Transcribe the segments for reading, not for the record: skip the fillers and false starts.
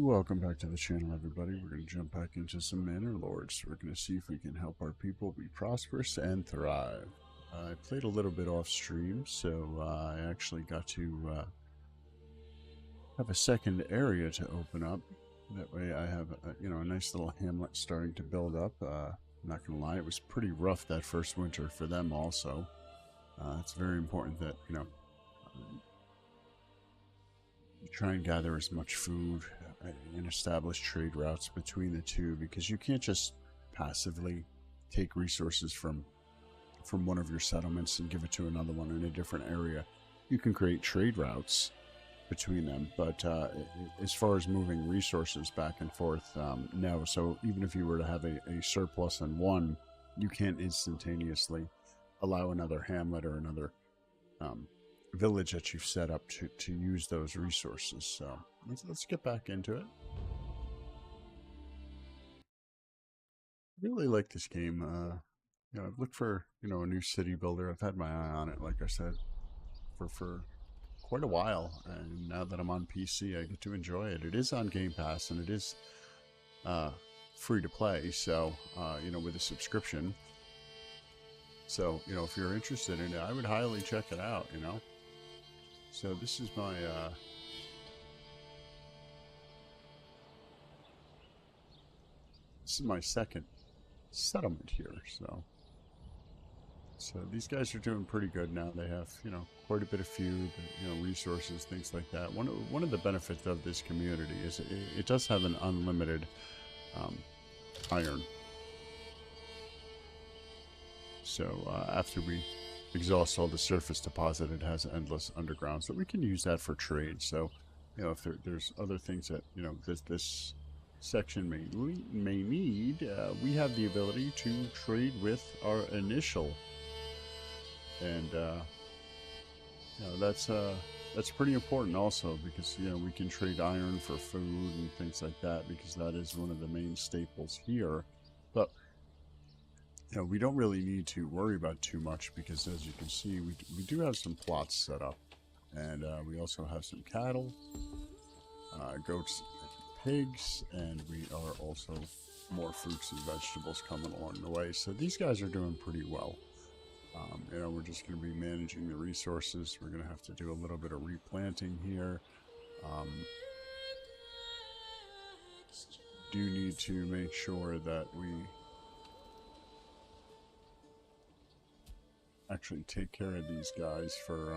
Welcome back to the channel, everybody. We're going to jump back into some Manor Lords. We're going to see if we can help our people be prosperous and thrive. I played a little bit off stream, so I actually got to have a second area to open up. That way I have a nice little hamlet starting to build up. I'm not going to lie, it was pretty rough that first winter for them also. It's very important that, you try and gather as much food and establish trade routes between the two, because you can't just passively take resources from one of your settlements and give it to another one in a different area. You can create trade routes between them, but as far as moving resources back and forth, no. So even if you were to have a surplus in one, you can't instantaneously allow another hamlet or another village that you've set up to use those resources. So let's get back into it. Really like this game. I've looked for a new city builder. I've had my eye on it, like I said, for quite a while, and now that I'm on PC, I get to enjoy it. It is on Game Pass, and it is free to play. So with a subscription. So if you're interested in it, I would highly check it out. So this is my second settlement here. So these guys are doing pretty good now. They have quite a bit of food, resources, things like that. One of the benefits of this community is it does have an unlimited iron. So after we exhaust all the surface deposit, it has endless underground, so we can use that for trade. So if there's other things that this section may need, we have the ability to trade with our initial, and that's pretty important also, because we can trade iron for food and things like that, because that is one of the main staples here. But we don't really need to worry about too much, because as you can see, we do have some plots set up, and we also have some cattle, goats, pigs, and we are also more fruits and vegetables coming along the way. So these guys are doing pretty well. We're just going to be managing the resources. We're going to have to do a little bit of replanting here. Do need to make sure that we actually take care of these guys for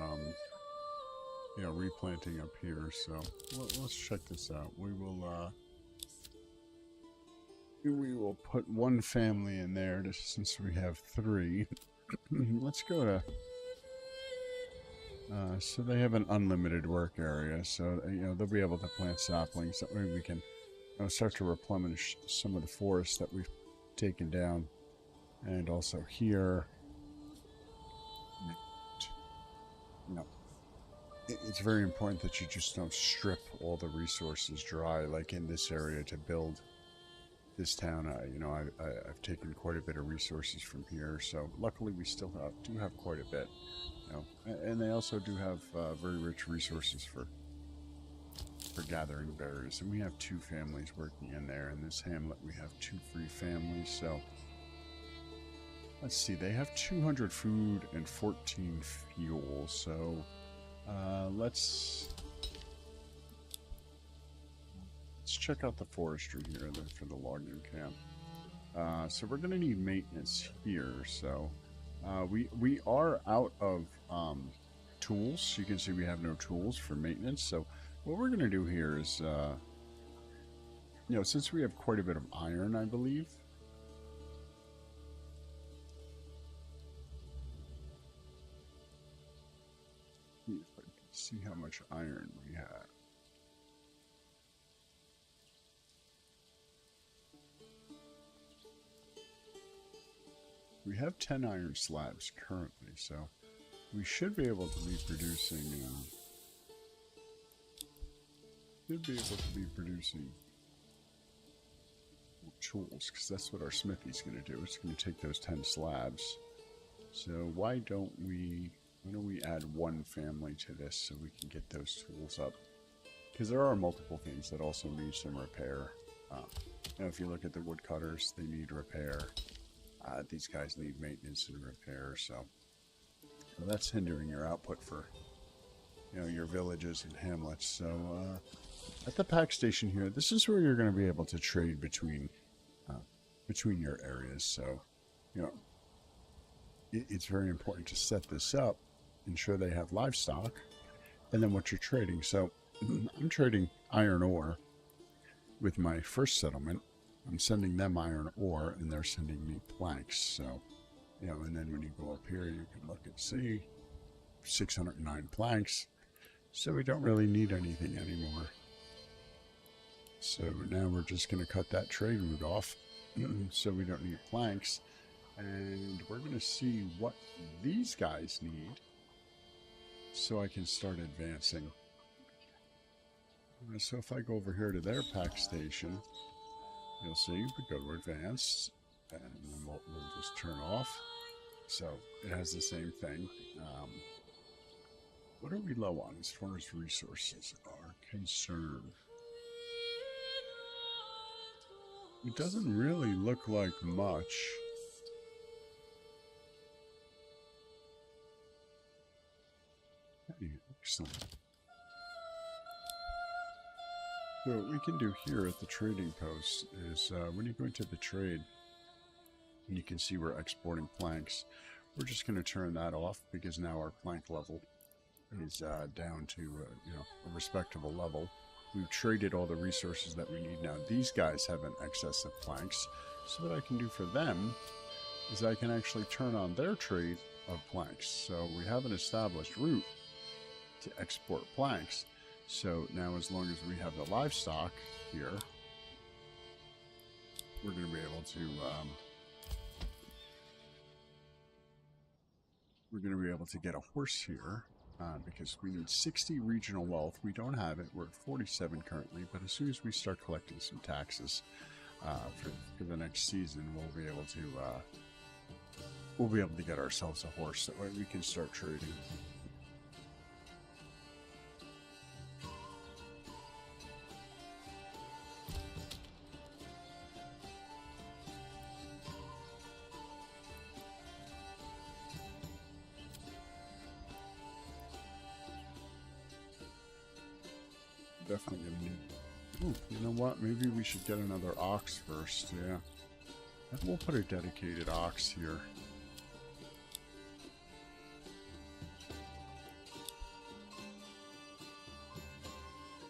replanting up here. So let's check this out. We will put one family in there, since we have three. Let's go to so they have an unlimited work area, so they'll be able to plant saplings. That way we can start to replenish some of the forests that we've taken down. And also here, it's very important that you just don't strip all the resources dry, like in this area to build this town. I've taken quite a bit of resources from here, so luckily we still do have quite a bit. And they also do have very rich resources for gathering berries. And we have two families working in there. In this hamlet, we have 2 free families. So let's see, they have 200 food and 14 fuel. So let's check out the forestry here for the logging camp. So we're going to need maintenance here. So we are out of tools. You can see we have no tools for maintenance. So what we're going to do here is, since we have quite a bit of iron, I believe. If I can see how much iron we have. We have 10 iron slabs currently, so we should be able to be producing. Tools, because that's what our smithy's going to do. It's going to take those 10 slabs. So why don't we add one family to this so we can get those tools up? because there are multiple things that also need some repair. If you look at the woodcutters, they need repair. These guys need maintenance and repair, so that's hindering your output for your villages and hamlets. So at the pack station here, this is where you're going to be able to trade between your areas. So it's very important to set this up, ensure they have livestock, and then what you're trading. So I'm trading iron ore with my first settlement. I'm sending them iron ore, and they're sending me planks. So, and then when you go up here, you can look and see 609 planks. So we don't really need anything anymore. So now we're just going to cut that trade route off. So we don't need planks. And we're going to see what these guys need, so I can start advancing. So if I go over here to their pack station, you'll see we go to advance, and then we'll just turn off. So it has the same thing. What are we low on as far as resources are concerned? It doesn't really look like much. Excellent. So what we can do here at the trading post is when you go into the trade, and you can see we're exporting planks, we're just going to turn that off because now our plank level is down to a respectable level. We've traded all the resources that we need. Now these guys have an excess of planks, so what I can do for them is I can actually turn on their trade of planks. So we have an established route to export planks. So now as long as we have the livestock here, we're going to be able to get a horse here because we need 60 regional wealth. We don't have it. We're at 47 currently, but as soon as we start collecting some taxes for the next season, we'll be able to get ourselves a horse. That way we can start trading. Definitely gonna need. Ooh, you know what? Maybe we should get another ox first. Yeah, and we'll put a dedicated ox here.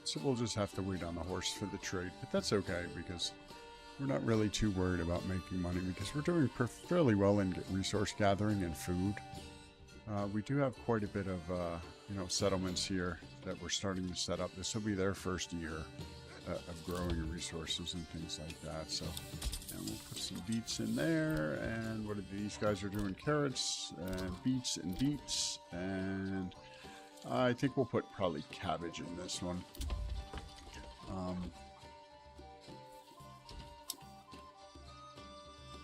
So we'll just have to wait on the horse for the trade, but that's okay because we're not really too worried about making money because we're doing fairly well in resource gathering and food. We do have quite a bit of settlements here that we're starting to set up. This will be their first year of growing resources and things like that. So, and we'll put some beets in there. And what are these guys are doing? Carrots and beets and beets. And I think we'll put probably cabbage in this one.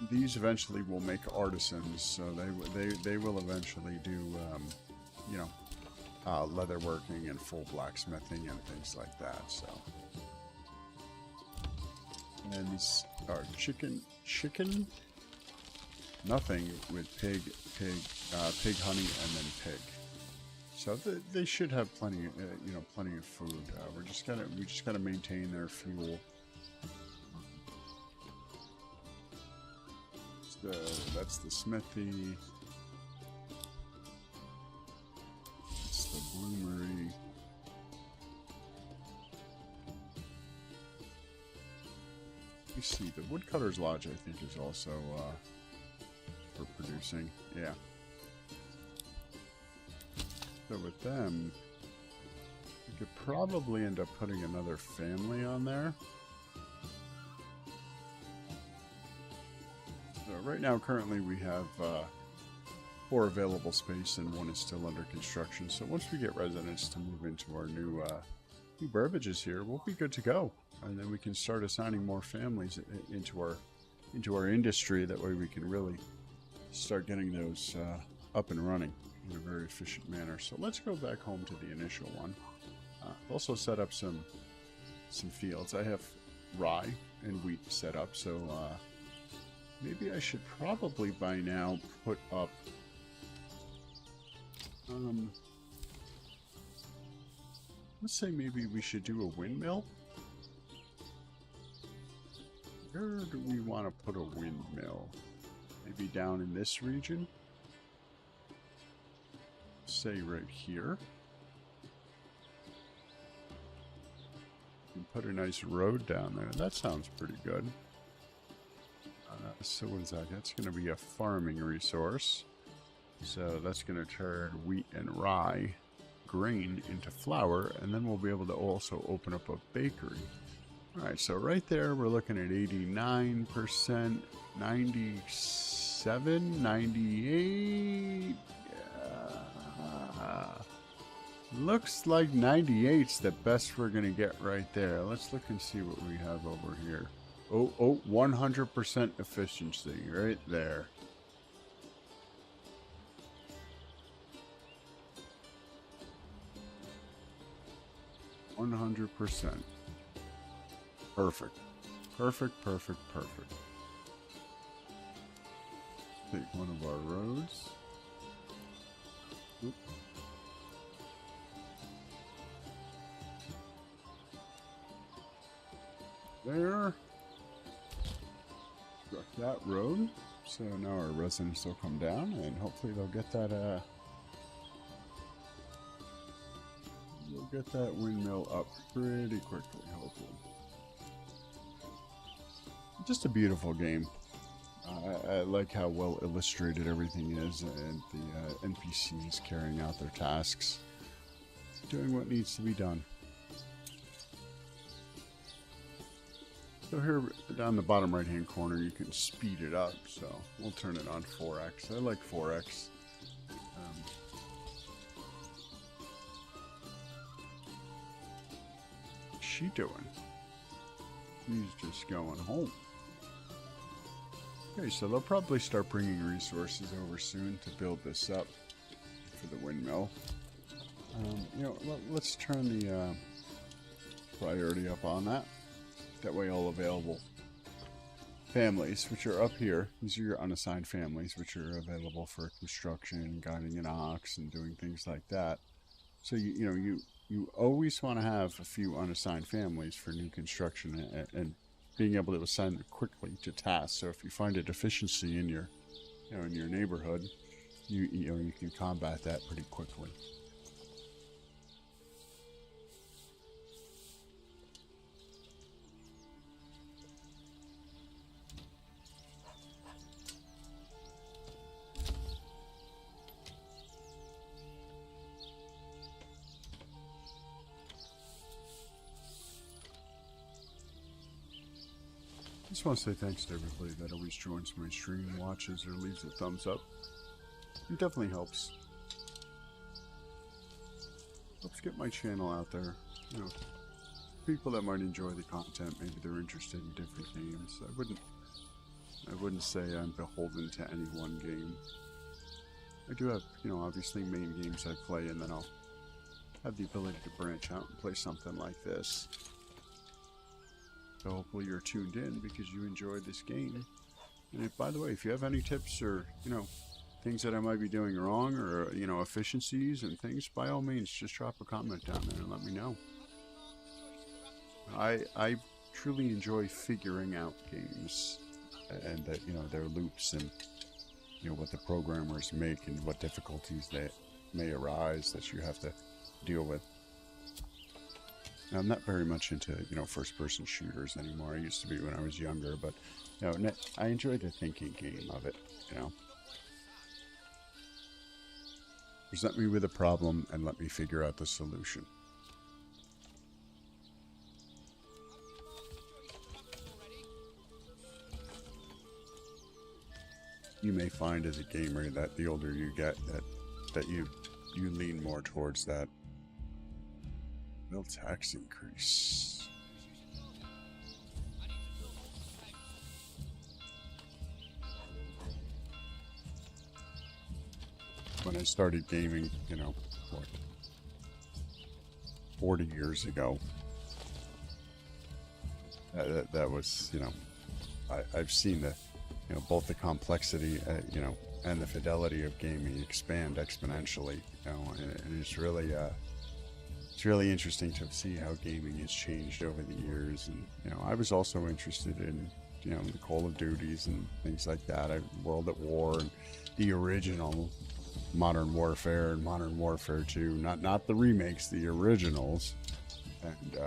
These eventually will make artisans, so they will eventually do leather working and full blacksmithing and things like that. So, and these are chicken, nothing with pig honey, and then pig. So they should have plenty of food. We just gotta maintain their fuel. That's the smithy. It's the bloomery. You see, the woodcutter's lodge, I think, is also for producing. Yeah. So with them, we could probably end up putting another family on there. Right now, currently, we have 4 available space and 1 is still under construction. So once we get residents to move into our new burbages here, we'll be good to go. And then we can start assigning more families into our industry. That way we can really start getting those up and running in a very efficient manner. So let's go back home to the initial one. I've also set up some fields. I have rye and wheat set up, so maybe I should probably by now put up let's say maybe we should do a windmill. Where do we want to put a windmill? Maybe down in this region? Say right here. And put a nice road down there. That sounds pretty good. So what is that? That's going to be a farming resource. So that's going to turn wheat and rye grain into flour, and then we'll be able to also open up a bakery. Alright, so right there we're looking at 89%, 97, 98. Looks like 98's the best we're going to get right there. Let's look and see what we have over here. Oh, 100% efficiency right there. %. Perfect. Perfect. Take one of our roads. Oop. There. Got that road. So now our residents will come down and hopefully they'll get that windmill up pretty quickly, hopefully. Just a beautiful game. I like how well illustrated everything is, and the NPCs carrying out their tasks, doing what needs to be done. So here down the bottom right hand corner you can speed it up, so we'll turn it on 4x. I like 4x. What's she doing? She's just going home. Okay, so they'll probably start bringing resources over soon to build this up for the windmill. You know, let's turn the priority up on that. That way all available families, which are up here, these are your unassigned families, which are available for construction, guiding an ox, and doing things like that. So you always want to have a few unassigned families for new construction and being able to assign them quickly to tasks. So if you find a deficiency in your neighborhood, you can combat that pretty quickly. I just want to say thanks to everybody that always joins my stream, watches, or leaves a thumbs up. It definitely helps. Helps get my channel out there. You know, people that might enjoy the content, maybe they're interested in different games. I wouldn't say I'm beholden to any one game. I do have, obviously main games I play, and then I'll have the ability to branch out and play something like this. So hopefully you're tuned in because you enjoyed this game. And if, by the way, if you have any tips or, things that I might be doing wrong or, efficiencies and things, by all means, just drop a comment down there and let me know. I truly enjoy figuring out games and that, their loops and, what the programmers make and what difficulties that may arise that you have to deal with. Now, I'm not very much into, first-person shooters anymore. I used to be when I was younger, but, I enjoy the thinking game of it, Present me with a problem and let me figure out the solution. You may find as a gamer that the older you get, that you lean more towards that. No tax increase. When I started gaming, 40 years ago, that was, I've seen the, both the complexity, and the fidelity of gaming expand exponentially, and it's really interesting to see how gaming has changed over the years. And, I was also interested in, the Call of Duties and things like that. World at War and the original Modern Warfare and Modern Warfare 2, not the remakes, the originals. And,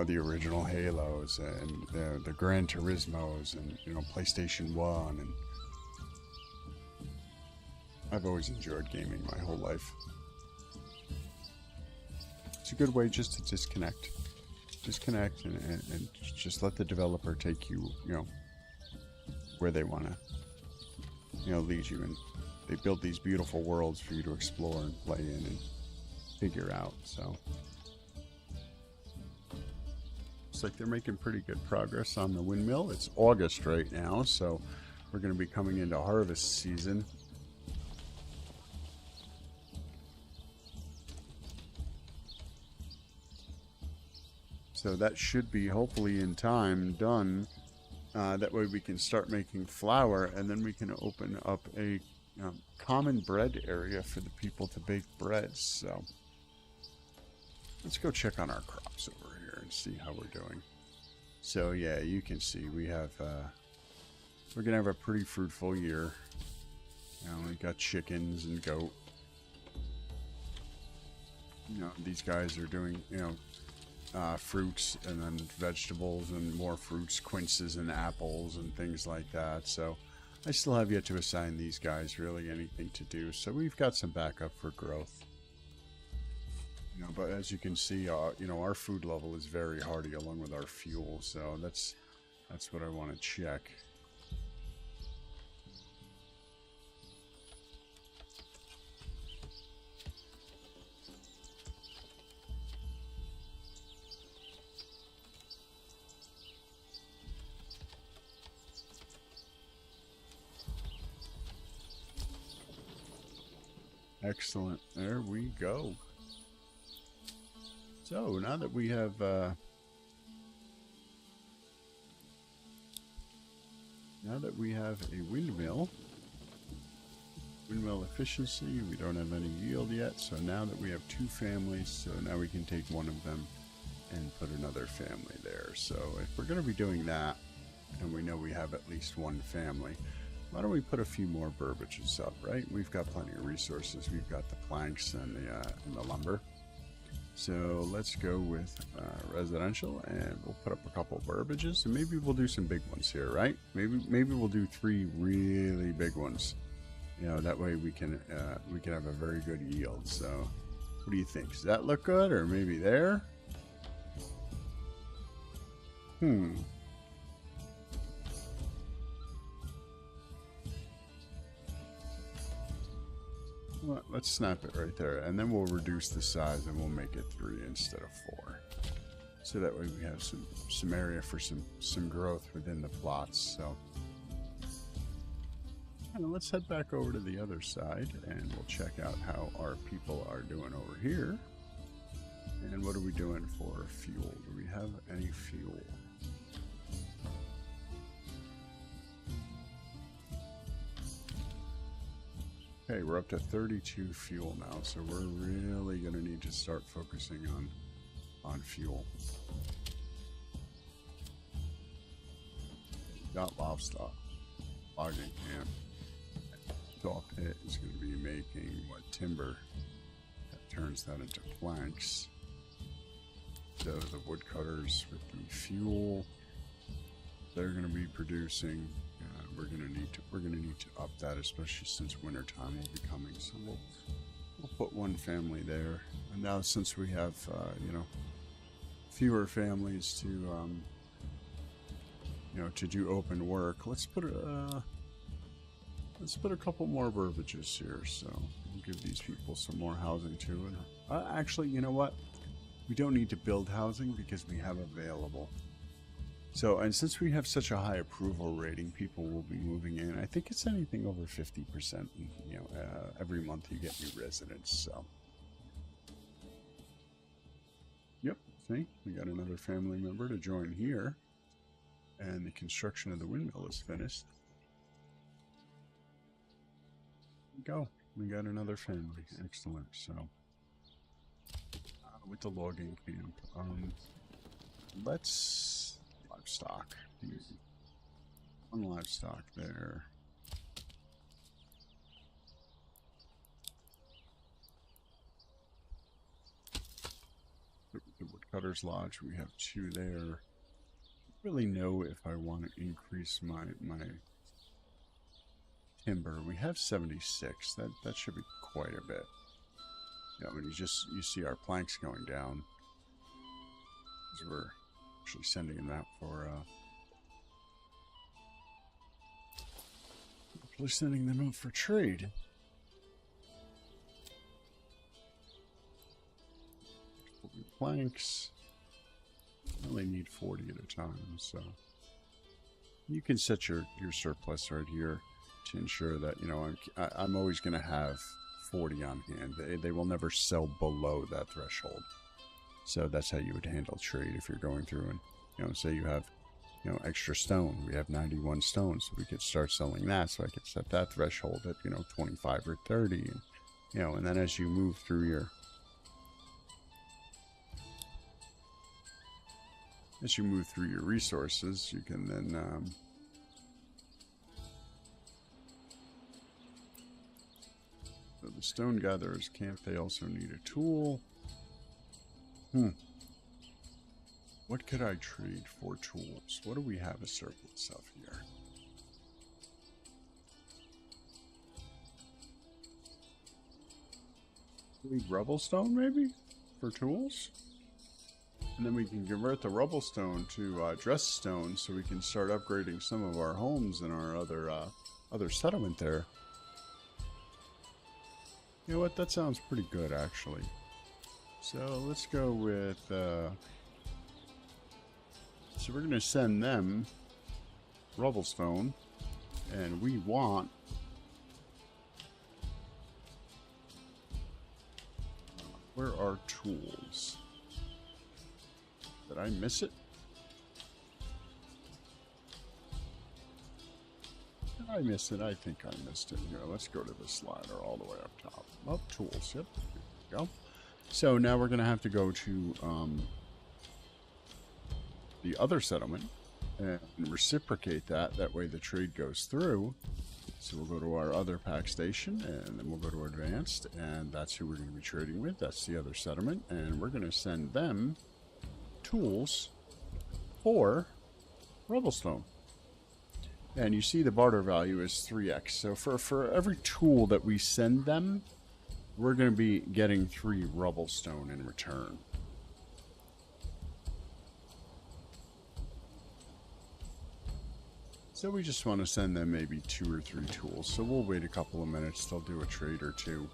the original Halos and the Gran Turismos and, PlayStation 1. And I've always enjoyed gaming my whole life. It's a good way just to disconnect and just let the developer take you, where they want to, lead you. And they build these beautiful worlds for you to explore and play in and figure out. So looks like they're making pretty good progress on the windmill. It's August right now, so we're going to be coming into harvest season. So that should be hopefully in time done. That way we can start making flour, and then we can open up a common bread area for the people to bake bread. So let's go check on our crops over here and see how we're doing. So yeah, you can see we have we're gonna have a pretty fruitful year. We got chickens and goat. These guys are doing fruits and then vegetables and more fruits, quinces and apples and things like that. So I still have yet to assign these guys really anything to do. So we've got some backup for growth. But as you can see, our food level is very hardy along with our fuel. So that's what I want to check. Excellent. There we go. So now that we have a windmill efficiency, we don't have any yield yet. So now that we have 2 families, so now we can take one of them and put another family there. So if we're going to be doing that, and we know we have at least 1 family, why don't we put a few more burbages up, right? We've got plenty of resources. We've got the planks and the lumber. So let's go with residential, and we'll put up a couple of burbages, and maybe we'll do some big ones here, right? Maybe we'll do 3 really big ones. That way we can have a very good yield. So what do you think? Does that look good, or maybe there? Well, let's snap it right there, and then we'll reduce the size and we'll make it 3 instead of 4. So that way we have some area for some growth within the plots. So let's head back over to the other side and we'll check out how our people are doing over here. And what are we doing for fuel? Do we have any fuel? Okay, we're up to 32 fuel now, so we're really going to need to start focusing on fuel. Got livestock, logging camp. Tall pit is going to be making timber that turns that into planks. So the woodcutters with the fuel, they're going to be producing. We're gonna need to up that, especially since winter time will be coming. So we'll put 1 family there. And now since we have fewer families to do open work, let's put a couple more burbages here. So we'll give these people some more housing too. And actually, you know what? We don't need to build housing because we have available. So, and since we have such a high approval rating, people will be moving in. I think it's anything over 50%. Every month you get new residents. So, See, we got another family member to join here. And the construction of the windmill is finished. Go. We got another family. Excellent. So, with the logging camp, let's livestock. One livestock there. The woodcutter's lodge. We have 2 there. I don't really know if I want to increase my timber. We have 76. That should be quite a bit. Yeah, when you see our planks going down, because we're actually sending them out for trade. Planks. I only need 40 at a time, so you can set your surplus right here to ensure that, you know, I'm always going to have 40 on hand. They will never sell below that threshold. So that's how you would handle trade if you're going through and, you know, say you have, you know, extra stone. We have 91 stone, so we could start selling that. So I could set that threshold at, you know, 25 or 30, and, you know, and then as you move through your resources, you can then so the stone gatherers camp, they also need a tool. What could I trade for tools? What do we have a surplus of here? Rubble stone, maybe, for tools? And then we can convert the rubble stone to dress stone, so we can start upgrading some of our homes in our other settlement there. You know what? That sounds pretty good, actually. So let's go with. So we're going to send them rubble stone, and we want. Where are tools? Did I miss it? Did I miss it? I think I missed it. Here, let's go to the slider all the way up top. Oh, tools. Yep. Here we go. So now we're going to have to go to the other settlement and reciprocate that. That way the trade goes through. So we'll go to our other pack station, and then we'll go to advanced, and that's who we're going to be trading with. That's the other settlement, and we're going to send them tools for rubblestone. And you see the barter value is 3x. So for every tool that we send them, we're going to be getting 3 rubblestone in return. So we just want to send them maybe 2 or 3 tools. So we'll wait a couple of minutes. They'll do a trade or 2,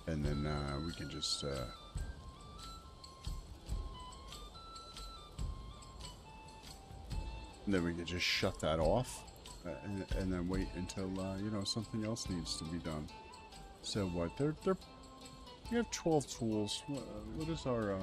and then we can just and then we can just shut that off, and then wait until you know, something else needs to be done. So what? We have 12 tools. What is our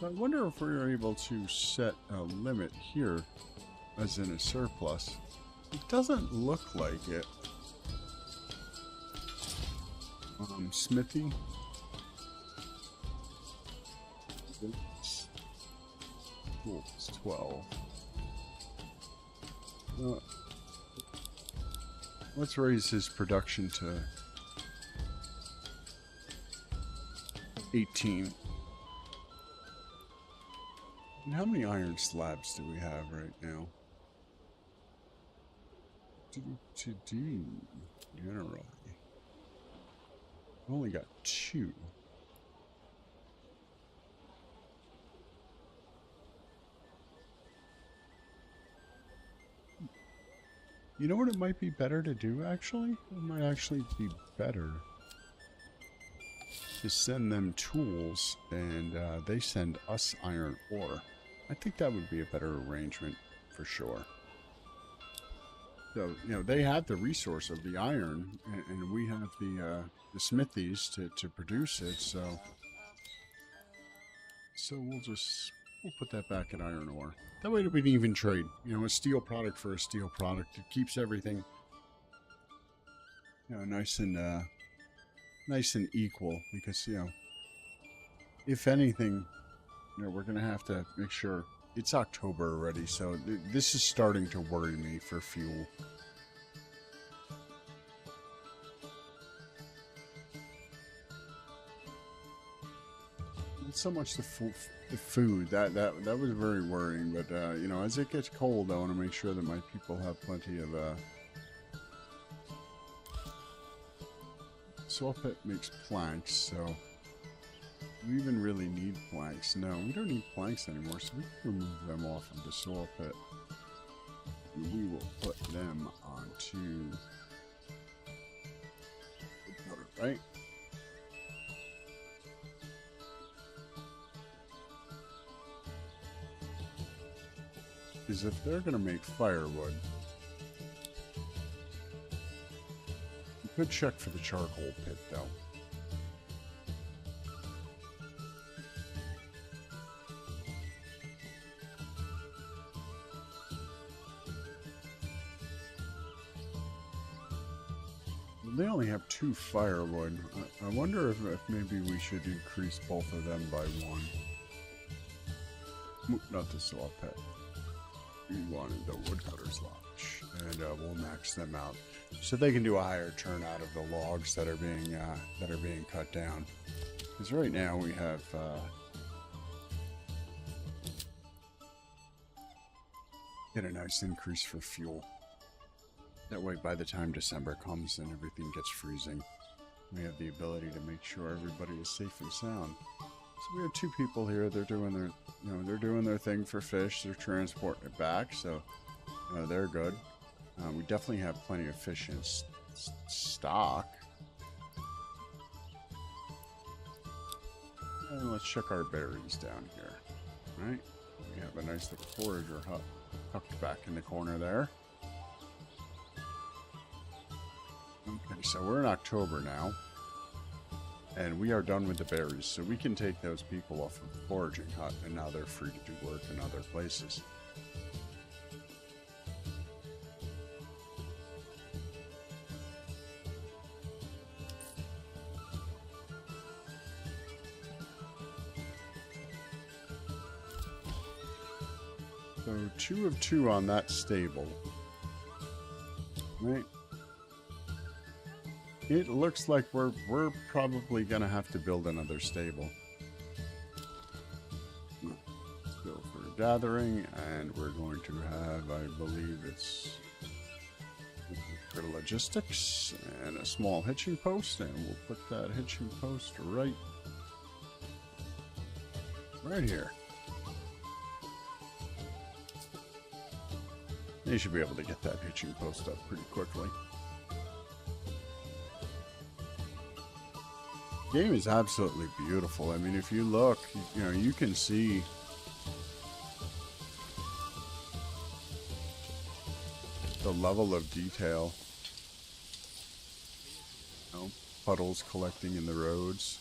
I wonder if we're able to set a limit here, as in a surplus. It doesn't look like it. Smithy. Cool, it's 12. Let's raise his production to 18. And how many iron slabs do we have right now? To do generally. I've only got 2. You know what it might be better to do, actually? It might actually be better to send them tools, and they send us iron ore. I think that would be a better arrangement for sure. So, you know, they have the resource of the iron, and we have the smithies to produce it, so we'll put that back in iron ore. That way we can even trade. You know, a steel product for a steel product. It keeps everything, you know, nice and equal, because, you know, if anything, you know, we're gonna have to make sure. It's October already, so this is starting to worry me for fuel. Not so much the food, that was very worrying, but you know, as it gets cold, I want to make sure that my people have plenty of saw pit makes planks, so do we even really need planks? No, we don't need planks anymore, so we can remove them off of the saw pit. And we will put them onto the cutter, right? Because if they're going to make firewood, we could check for the charcoal pit, though. They only have 2 firewood. I wonder if maybe we should increase both of them by 1. Not the saw pit. We wanted the woodcutter's lodge, and we'll max them out so they can do a higher turnout of the logs that are being cut down. Because right now we have get a nice increase for fuel. That way, by the time December comes and everything gets freezing, we have the ability to make sure everybody is safe and sound. So we have 2 people here. They're doing their, you know, they're doing their thing for fish. They're transporting it back, so you know, they're good. We definitely have plenty of fish in stock. And let's check our berries down here. All right, we have a nice little forager hut tucked back in the corner there. Okay, so we're in October now, and we are done with the berries, so we can take those people off of the foraging hut, and now they're free to do work in other places. So 2 of 2 on that stable. Right. It looks like we're probably gonna have to build another stable. Let's go for a gathering, and we're going to have, I believe it's for logistics, and a small hitching post, and we'll put that hitching post right here. You should be able to get that hitching post up pretty quickly. Game is absolutely beautiful. I mean, if you look, you know, you can see the level of detail. You know, puddles collecting in the roads.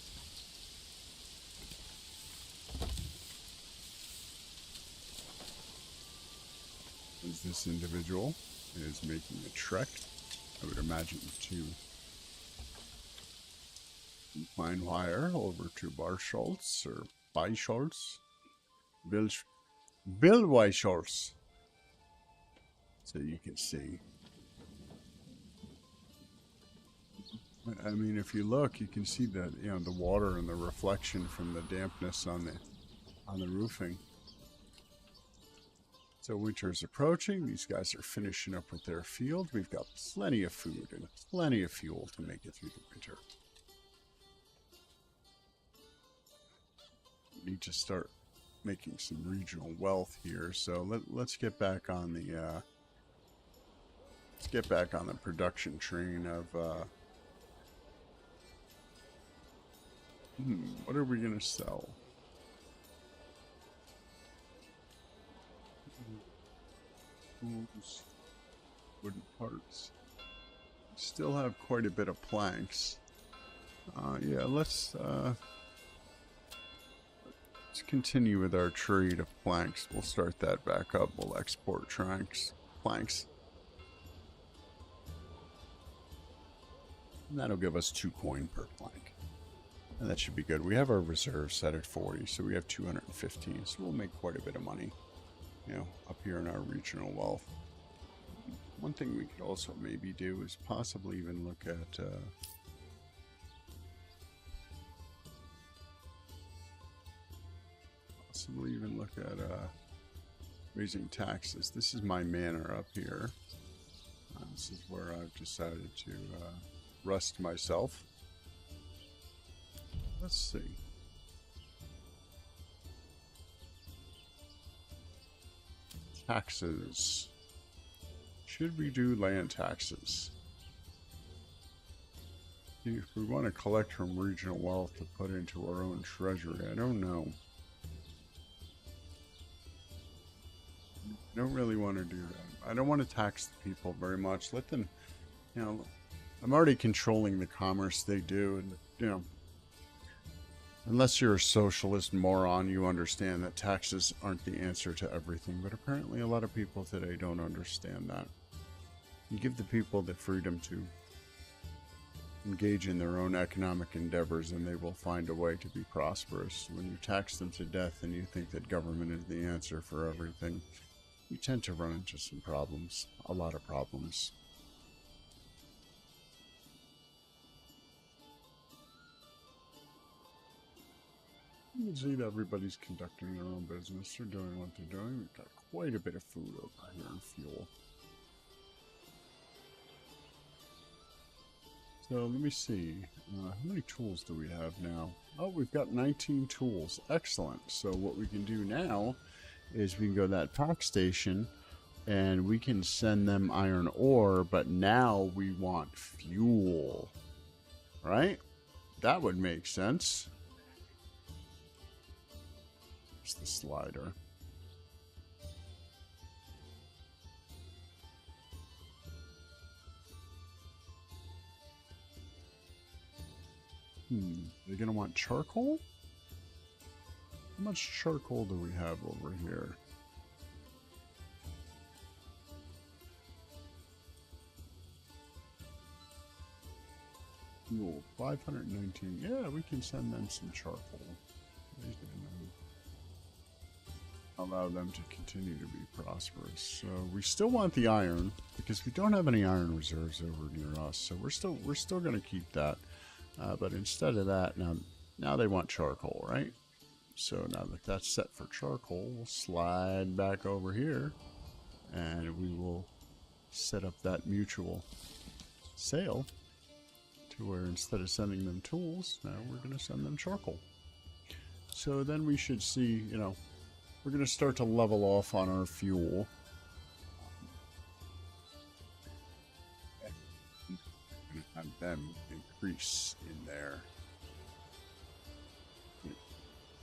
As this individual is making a trek, I would imagine, to fine wire over to Barschultz or Beischolz, Bill Weischolz. So you can see. I mean, if you look, you can see that, you know, the water and the reflection from the dampness on the roofing. So winter is approaching. These guys are finishing up with their field. We've got plenty of food and plenty of fuel to make it through the winter. We need to start making some regional wealth here. So let's get back on the production train of What are we going to sell? Tools, wooden parts. Still have quite a bit of planks. Yeah, let's continue with our trade of planks. We'll start that back up. We'll export planks. And that'll give us 2 coin per plank. And that should be good. We have our reserve set at 40, so we have 215. So we'll make quite a bit of money, you know, up here in our regional wealth. One thing we could also maybe do is possibly even look at raising taxes. This is my manor up here. This is where I've decided to rest myself. Let's see. Taxes. Should we do land taxes? If we want to collect from regional wealth to put into our own treasury, I don't know. I don't really want to do that. I don't want to tax the people very much. Let them, you know, I'm already controlling the commerce they do, and, you know, unless you're a socialist moron, you understand that taxes aren't the answer to everything. But apparently a lot of people today don't understand that. You give the people the freedom to engage in their own economic endeavors, and they will find a way to be prosperous. When you tax them to death and you think that government is the answer for everything, you tend to run into some problems. A lot of problems. You can see that everybody's conducting their own business. They're doing what they're doing. We've got quite a bit of food over here and fuel. So let me see. How many tools do we have now? Oh, we've got 19 tools. Excellent. So what we can do now is we can go to that pack station and we can send them iron ore, but now we want fuel. Right? That would make sense. It's the slider. They're gonna want charcoal? How much charcoal do we have over here? Cool, 519. Yeah, we can send them some charcoal. Allow them to continue to be prosperous. So we still want the iron because we don't have any iron reserves over near us. So we're still going to keep that. But instead of that, now they want charcoal, right? So now that that's set for charcoal, we'll slide back over here, and we will set up that mutual sale to where instead of sending them tools, now we're going to send them charcoal. So then we should see, you know, we're going to start to level off on our fuel. And them increase in there.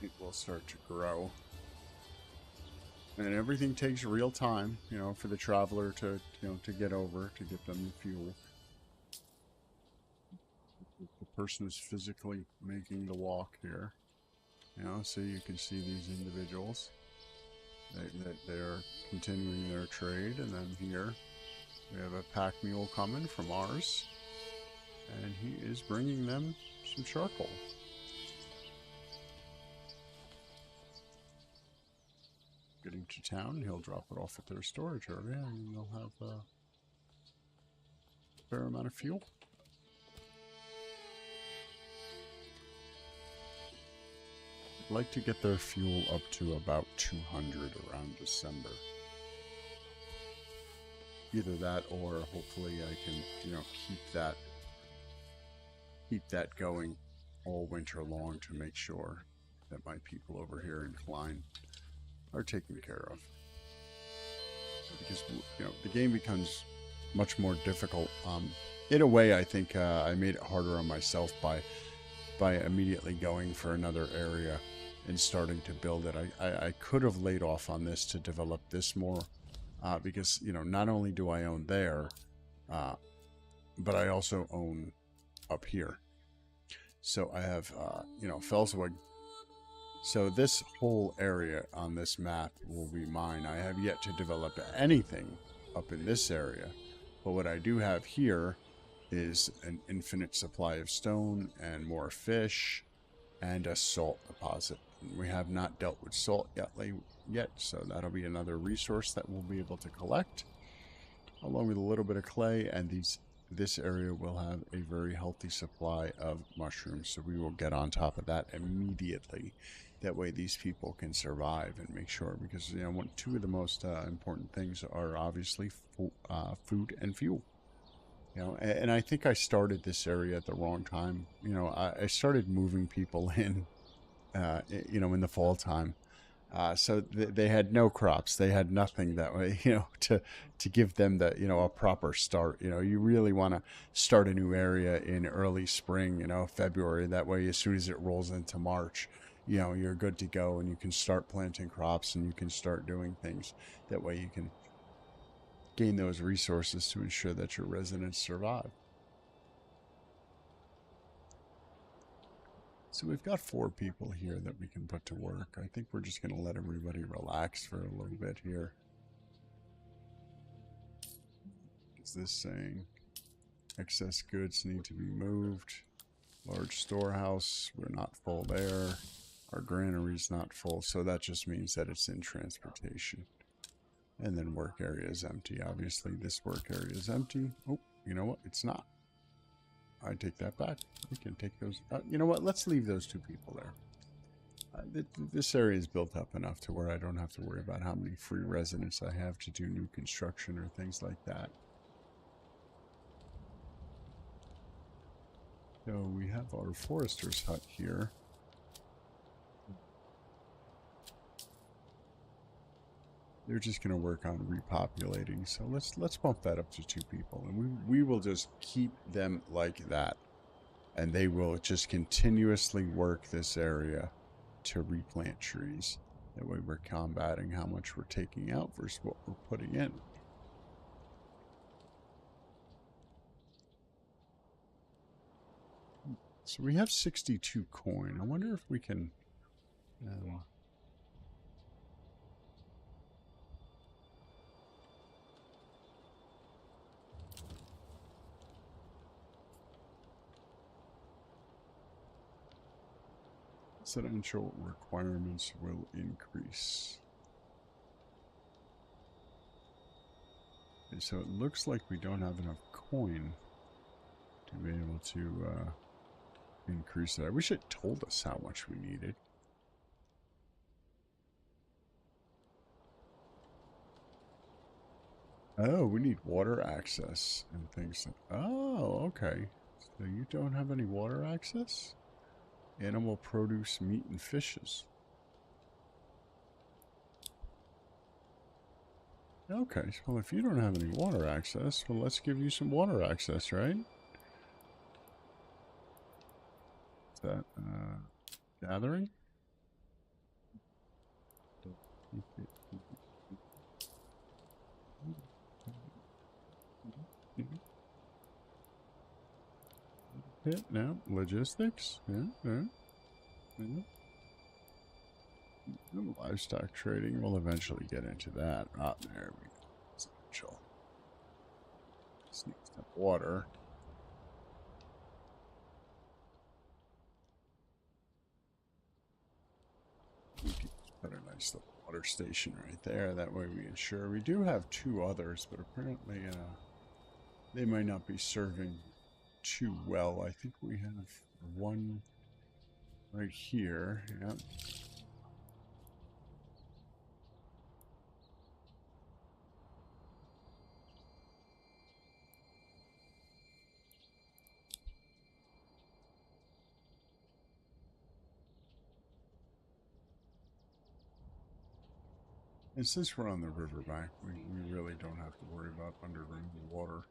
It will start to grow. And everything takes real time, you know, for the traveler to, you know, to get over, to get them the fuel. The person is physically making the walk here. You know, so you can see these individuals. They're continuing their trade, and then here we have a pack mule coming from ours, and he is bringing them some charcoal. Getting to town, he'll drop it off at their storage area, and they'll have a fair amount of fuel. I'd like to get their fuel up to about 200 around December. Either that, or hopefully I can, you know, keep that going all winter long to make sure that my people over here in Klein are taken care of. Because, you know, the game becomes much more difficult. In a way, I think I made it harder on myself by by immediately going for another area and starting to build it. I could have laid off on this to develop this more, because, you know, not only do I own there, but I also own up here. So I have, you know, Felswig. So this whole area on this map will be mine. I have yet to develop anything up in this area. But what I do have here is an infinite supply of stone and more fish and a salt deposit. We have not dealt with salt yet, so that'll be another resource that we'll be able to collect, along with a little bit of clay. And this area will have a very healthy supply of mushrooms, so we will get on top of that immediately. That way these people can survive and make sure, because, you know, two of the most important things are obviously food and fuel. You know, and I think I started this area at the wrong time. You know, I started moving people in, you know, in the fall time. So they had no crops. They had nothing that way, you know, to give them the, you know, a proper start. You know, you really want to start a new area in early spring, you know, February. That way, as soon as it rolls into March, you know, you're good to go and you can start planting crops and you can start doing things. That way you can gain those resources to ensure that your residents survive. So we've got 4 people here that we can put to work. I think we're just going to let everybody relax for a little bit here. Is this saying excess goods need to be moved? Large storehouse, we're not full there. Our granary's not full, so that just means that it's in transportation. And then work area is empty. Obviously, this work area is empty. Oh, you know what? It's not. I take that back. We can take those. You know what? Let's leave those 2 people there. This area is built up enough to where I don't have to worry about how many free residents I have to do new construction or things like that. So we have our forester's hut here. They're just going to work on repopulating. So let's bump that up to 2 people, and we will just keep them like that, and they will just continuously work this area to replant trees. That way we're combating how much we're taking out versus what we're putting in. So we have 62 coin. I wonder if we can residential requirements will increase. Okay, so it looks like we don't have enough coin to be able to increase that. I wish it told us how much we needed. Oh, we need water access and things. Oh, okay. So you don't have any water access? Animal produce, meat, and fishes. Okay, well, if you don't have any water access, well, let's give you some water access, right? Is that, gathering? Yeah, no, logistics? Yeah. Livestock trading, we'll eventually get into that. Ah, there we go. Essential. Just need some water. We can put a nice little water station right there. That way we ensure. We do have 2 others, but apparently they might not be serving too well. I think we have 1 right here. Yep. And since we're on the riverbank, we really don't have to worry about underground water.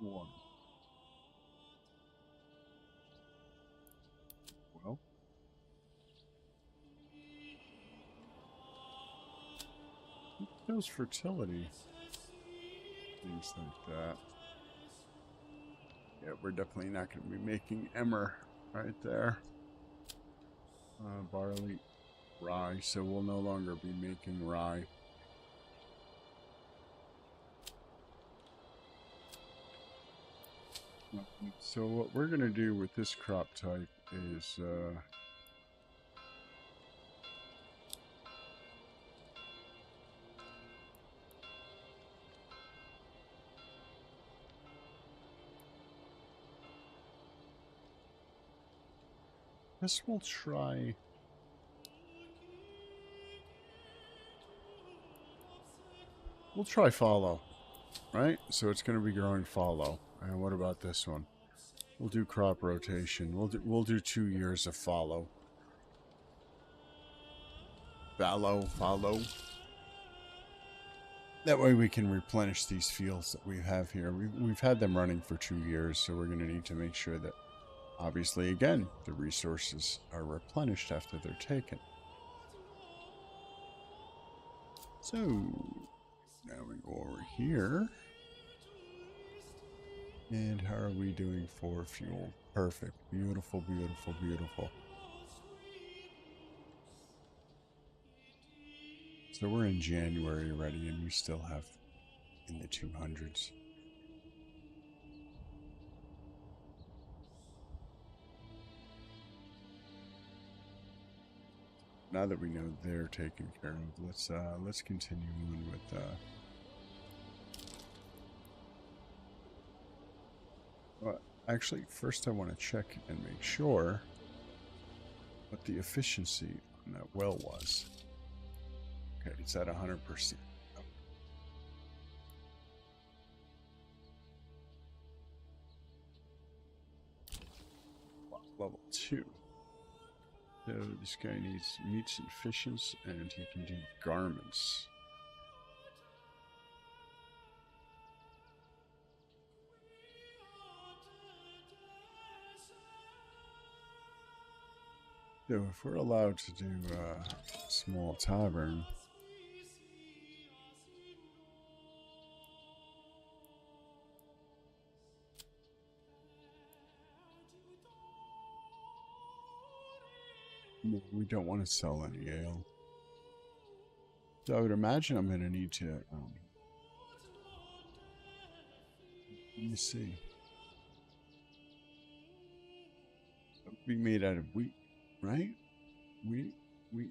One. Well, it shows fertility. Things like that. Yeah, we're definitely not going to be making emmer right there. Barley, rye, so we'll no longer be making rye. So what we're going to do with this crop type is this will try. We'll try follow, right? So it's going to be growing follow. And what about this one? We'll do crop rotation. We'll do 2 years of follow. Follow. That way we can replenish these fields that we have here. We've had them running for 2 years, so we're going to need to make sure that, obviously, again, the resources are replenished after they're taken. So, now we go over here. And how are we doing for fuel? Perfect. Beautiful, beautiful, beautiful. So we're in January already, and we still have in the 200s. Now that we know they're taken care of, let's continue on with well, actually, first I want to check and make sure what the efficiency on that well was. Okay, it's at 100%. Level 2. So this guy needs meats and fishes, and he can do garments. So if we're allowed to do a small tavern, we don't want to sell any ale. So I would imagine I'm going to need to, let me see. It would be made out of wheat, right? Wheat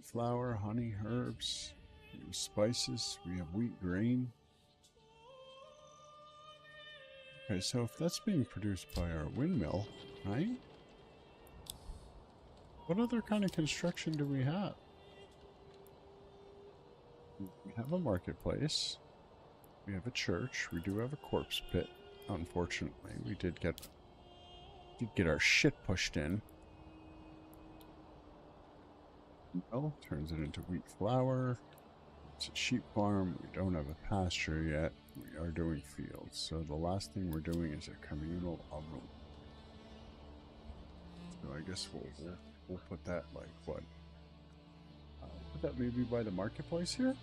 flour, honey, herbs, spices. We have wheat grain. Okay, so if that's being produced by our windmill, right? What other kind of construction do we have? We have a marketplace. We have a church. We do have a corpse pit. Unfortunately, we did get our shit pushed in. Well, turns it into wheat flour. It's a sheep farm. We don't have a pasture yet. We are doing fields. So the last thing we're doing is a communal oven. So I guess we'll put that like what? Put that maybe by the marketplace here?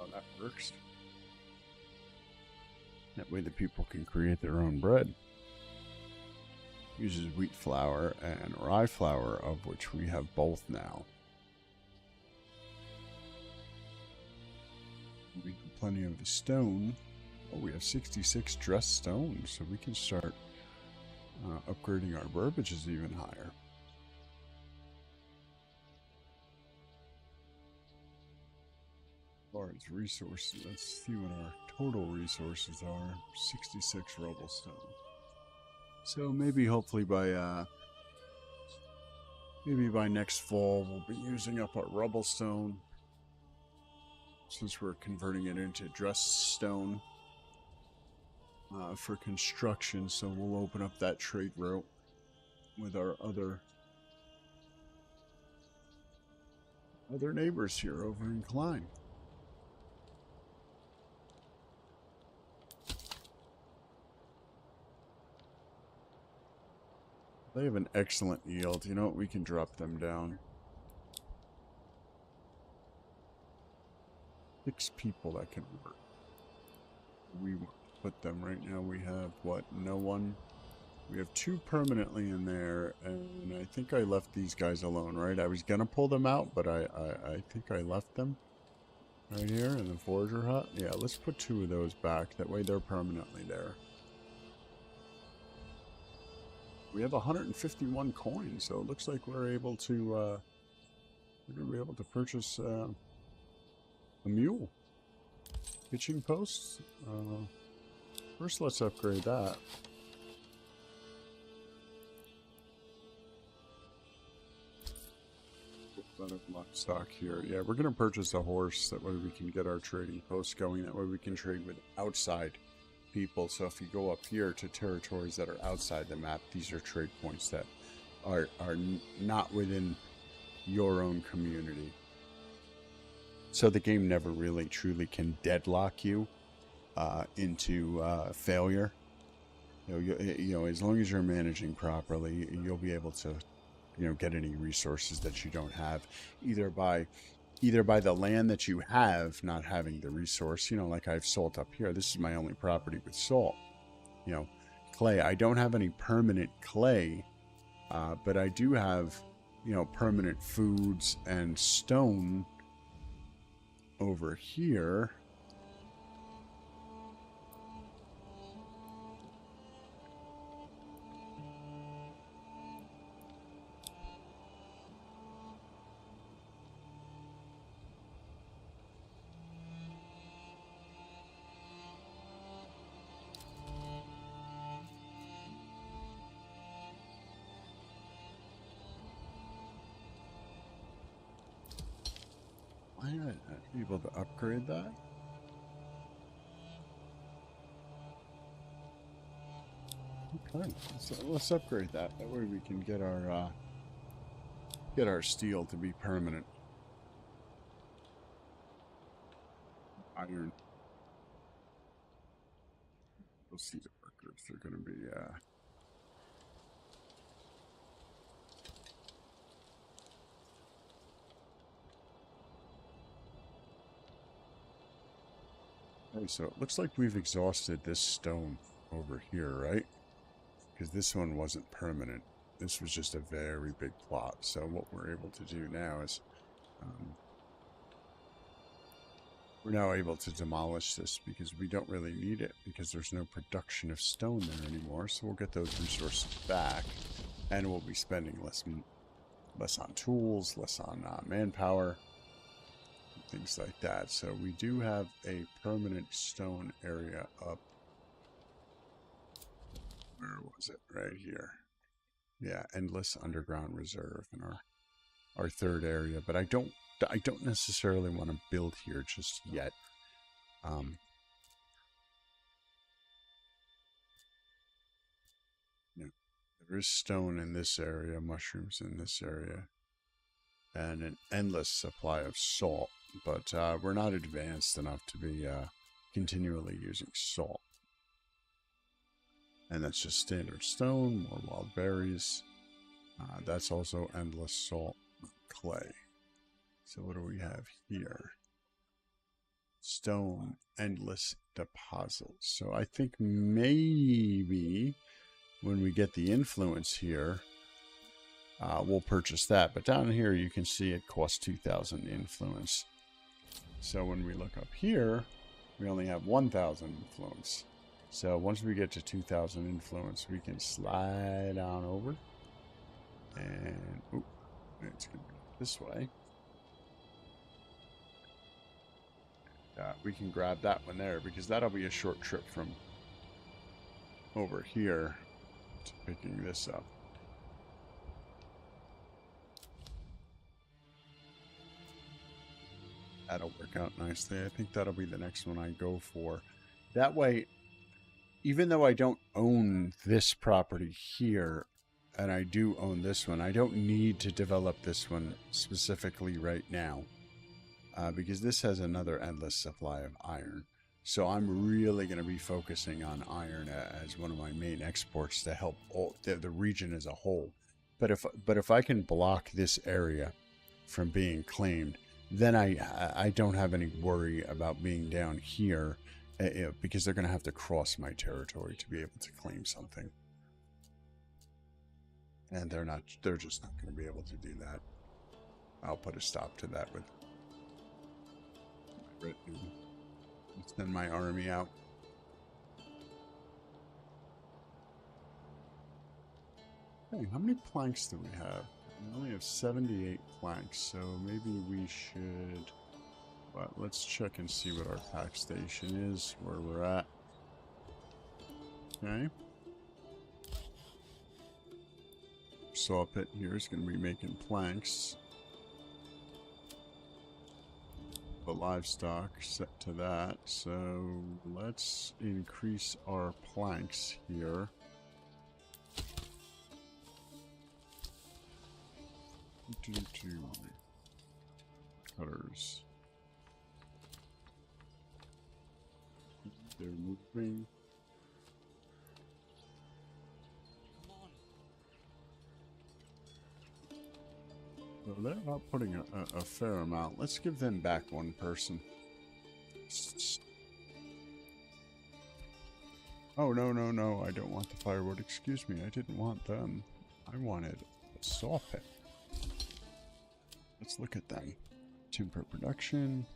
Oh, that works. That way the people can create their own bread. Uses wheat flour and rye flour, of which we have both now. We have plenty of the stone. Oh, we have 66 dressed stone, so we can start upgrading our burbages even higher. As far as resources, let's see what our total resources are. 66 rubble stone. So maybe hopefully by next fall we'll be using up our rubble stone, since we're converting it into dressed stone. for construction, so we'll open up that trade route with our other neighbors here over in Klein. They have an excellent yield. You know what? We can drop them down. 6 people that can work. We put them right now. We have what? No one. We have 2 permanently in there, and I think I left these guys alone, right? I was gonna pull them out, but I think I left them right here in the forager hut. Yeah, let's put 2 of those back. That way they're permanently there. We have 151 coins, so it looks like we're able to we're gonna be able to purchase a mule. Hitching posts. First, let's upgrade that. Out of livestock here. Yeah, we're gonna purchase a horse. That way we can get our trading posts going. That way we can trade with outside people. So if you go up here to territories that are outside the map, these are trade points that are not within your own community. So the game never really truly can deadlock you into failure. You know, as long as you're managing properly, you'll be able to, you know, get any resources that you don't have, either by the land that you have not having the resource. You know, like I have salt up here. This is my only property with salt. You know, clay. I don't have any permanent clay, but I do have, you know, permanent foods and stone over here. Why not be able to upgrade that? Okay, so let's upgrade that. That way we can get our steel to be permanent. Iron. We'll see the workers. They're going to be Okay, so it looks like we've exhausted this stone over here, right? Because this one wasn't permanent. This was just a very big plot. So what we're able to do now is we're now able to demolish this because we don't really need it, because there's no production of stone there anymore. So we'll get those resources back, and we'll be spending less on tools, less on manpower, things like that. So we do have a permanent stone area up. Where was it? Right here. Yeah, endless underground reserve in our third area. But I don't necessarily want to build here just yet. Yeah, there is stone in this area, mushrooms in this area, and an endless supply of salt. But we're not advanced enough to be continually using salt. And that's just standard stone, more wild berries. That's also endless salt clay. So what do we have here? Stone, endless deposits. So I think maybe when we get the influence here, we'll purchase that. But down here you can see it costs 2,000 influence. So when we look up here, we only have 1,000 influence. So once we get to 2,000 influence, we can slide on over. And it's going to go this way. We can grab that one there, because that'll be a short trip from over here to picking this up. That'll work out nicely. I think that'll be the next one I go for. That way, even though I don't own this property here, and I do own this one, I don't need to develop this one specifically right now, because this has another endless supply of iron. So I'm really going to be focusing on iron as one of my main exports to help the region as a whole. But if I can block this area from being claimed, then I don't have any worry about being down here, because they're going to have to cross my territory to be able to claim something. And they're just not going to be able to do that. I'll put a stop to that with my retinue. Send my army out. Hey, how many planks do we have? We only have 78 planks, so maybe we should... Well, let's check and see what our pack station is, where we're at. Okay. Saw pit here is going to be making planks. The livestock set to that, so let's increase our planks here. Cutters. They're moving. So they're outputting a fair amount. Let's give them back one person. Oh, no, no, no. I don't want the firewood. Excuse me. I didn't want them. I wanted a saw pit. Let's look at them. Timber production.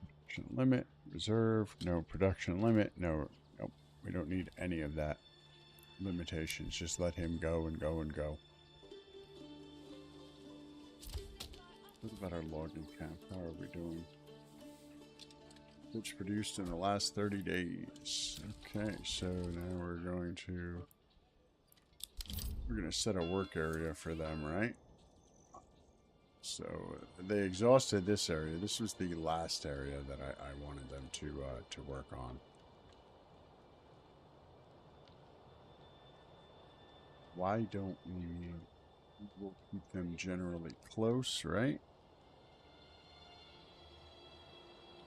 Production limit. Reserve. No production limit. No. Nope. We don't need any of that. Limitations. Just let him go and go and go. What about our logging camp? How are we doing? It's produced in the last 30 days. Okay, so now we're going to set a work area for them, right? So they exhausted this area. This was the last area that I wanted them to work on. Why don't we'll keep them generally close, right?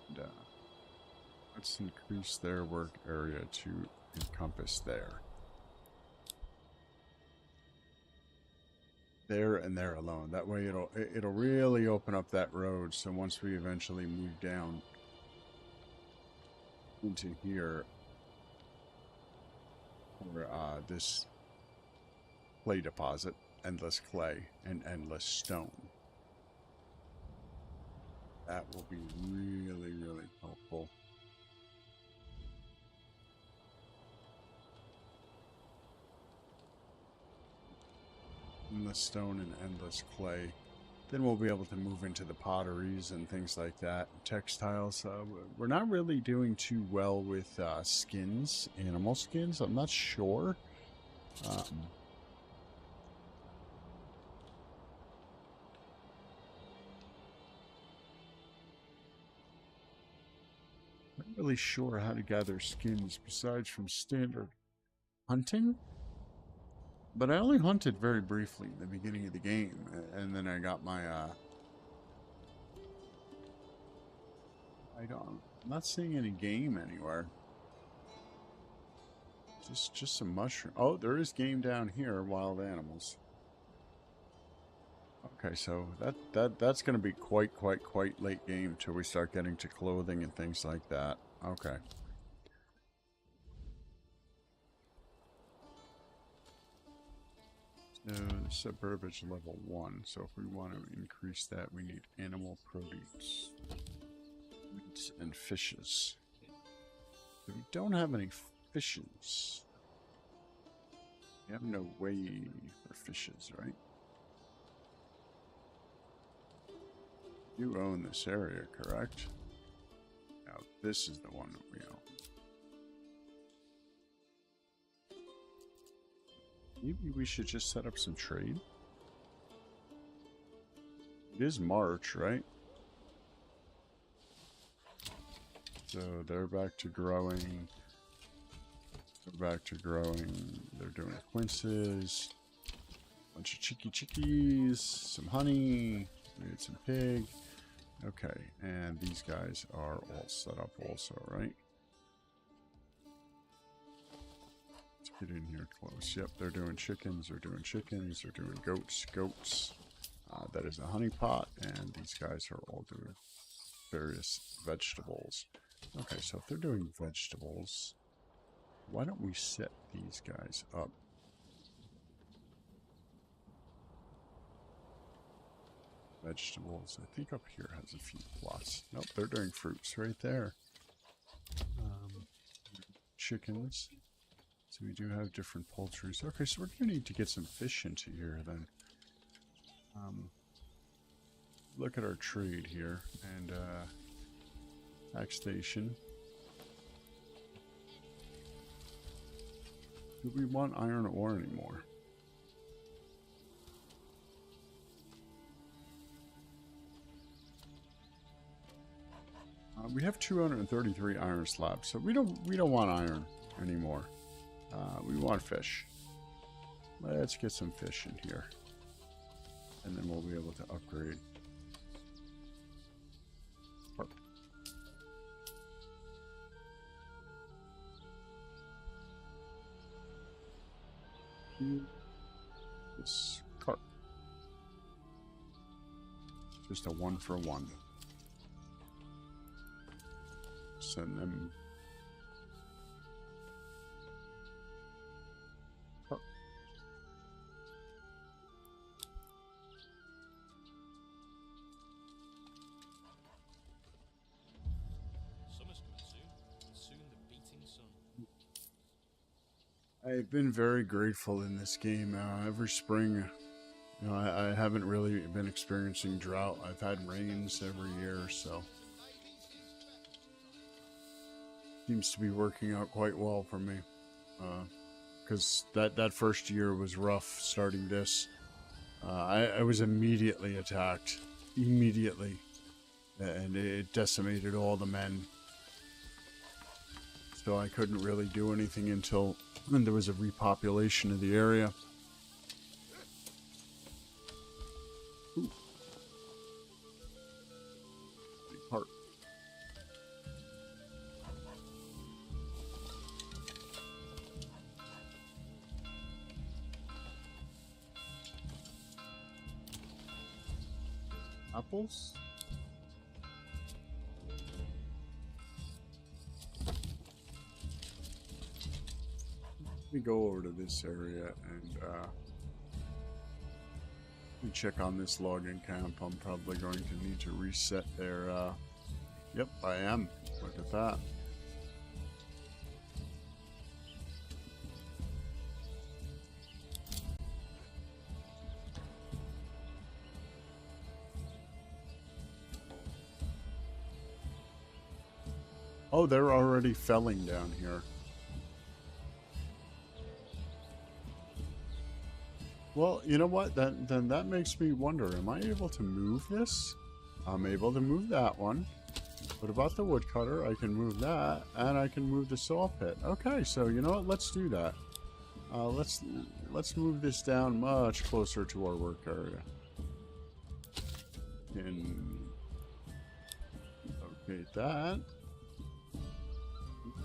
And, let's increase their work area to encompass there. There and there alone. That way it'll really open up that road. So once we eventually move down into here, or this clay deposit, endless clay and endless stone, that will be really, really helpful. Endless stone and endless clay. Then we'll be able to move into the potteries and things like that. Textiles. We're not really doing too well with skins, animal skins. I'm not sure. Not really sure how to gather skins besides from standard hunting. But I only hunted very briefly in the beginning of the game, and then I got my, I'm not seeing any game anywhere. Just some mushroom. Oh, there is game down here, wild animals. Okay, so that's going to be quite late game till we start getting to clothing and things like that. Okay. So suburbage level 1. So if we want to increase that, we need animal produce, meats, and fishes. So we don't have any fishes. We have no way for fishes, right? You own this area, correct? Now this is the one that we own. Maybe we should just set up some trade. It is March, right? So they're back to growing. They're back to growing. They're doing quinces. Bunch of chickies. Some honey. We need some pig. Okay, and these guys are all set up also, right? Let's get in here close. Yep, they're doing chickens. They're doing chickens. They're doing goats. That is a honey pot, and these guys are all doing various vegetables. Okay, so if they're doing vegetables, why don't we set these guys up? Vegetables. I think up here has a few plots. Nope, they're doing fruits right there. Chickens. So we do have different poultries. Okay, so we're going to need to get some fish into here then. Look at our trade here. And, taxation. Do we want iron ore anymore? We have 233 iron slabs, so we don't want iron anymore. We want fish. Let's get some fish in here, and then we'll be able to upgrade. This cart. Just a 1-for-1. Send them. Oh. Summer's coming soon, and soon the beating sun. I've been very grateful in this game. Every spring, you know, I haven't really been experiencing drought. I've had rains every year, so seems to be working out quite well for me. Because that first year was rough starting this. I was immediately attacked. Immediately. And it decimated all the men. So I couldn't really do anything until there was a repopulation of the area. Ooh. Big heart. Apples? Let me go over to this area and check on this logging camp. I'm probably going to need to reset their yep, I am. Look at that. Oh, they're already felling down here. Well, you know what? Then that makes me wonder, am I able to move this? I'm able to move that one. What about the woodcutter? I can move that, and I can move the saw pit. Okay, so you know what? Let's do that. Let's move this down much closer to our work area. And locate that.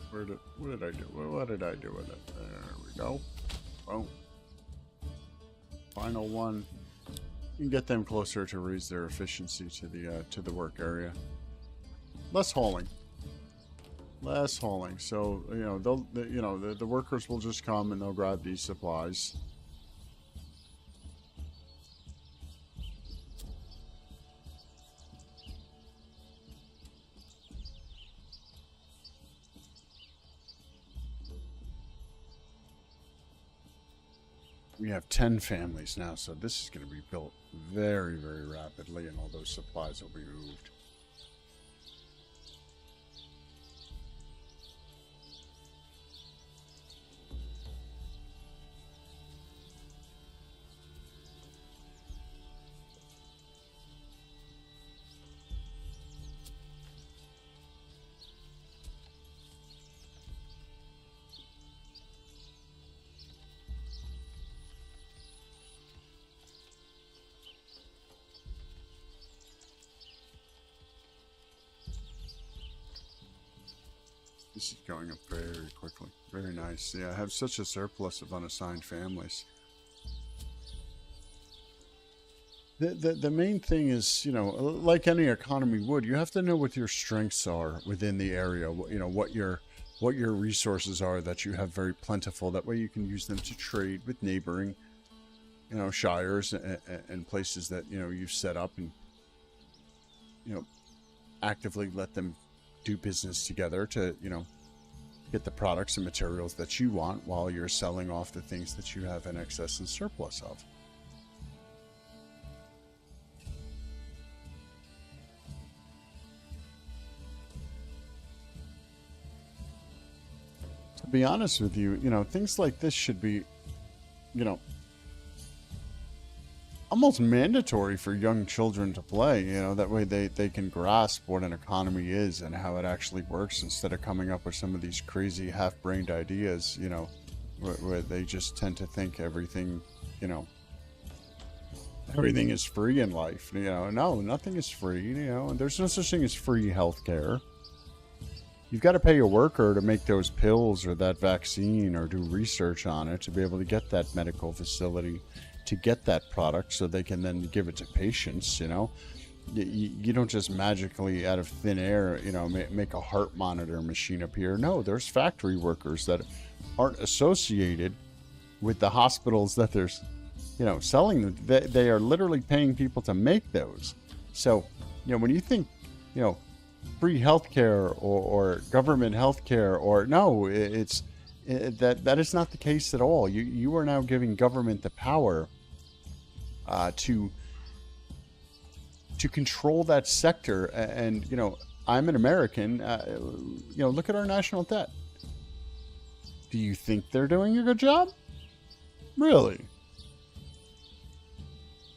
What did I do? What did I do with it? There we go. Boom. Final one. You can get them closer to raise their efficiency to the work area. Less hauling. Less hauling. So you know the workers will just come and they'll grab these supplies. We have 10 families now, so this is going to be built very, very rapidly, and all those supplies will be moved. This is going up very quickly. Very nice. Yeah, I have such a surplus of unassigned families. The main thing is, you know, like any economy would, you have to know what your strengths are within the area. You know what your resources are that you have very plentiful. That way you can use them to trade with neighboring, you know, shires and places that, you know, you've set up, and, you know, actively let them do business together to, you know, get the products and materials that you want while you're selling off the things that you have in excess and surplus of. To be honest with you, you know, things like this should be, you know, almost mandatory for young children to play. You know, that way they can grasp what an economy is and how it actually works, instead of coming up with some of these crazy half-brained ideas, you know, where they just tend to think everything, you know, everything is free in life. You know, no, nothing is free, you know, and there's no such thing as free healthcare. You've got to pay a worker to make those pills or that vaccine or do research on it to be able to get that medical facility to get that product so they can then give it to patients. You know, you don't just magically out of thin air, you know, make a heart monitor machine appear. No, there's factory workers that aren't associated with the hospitals that there's, you know, selling them. They are literally paying people to make those. So, you know, when you think, you know, free healthcare or government healthcare, or no, that is not the case at all. You are now giving government the power to control that sector. And, you know, I'm an American. You know, look at our national debt. Do you think they're doing a good job? Really?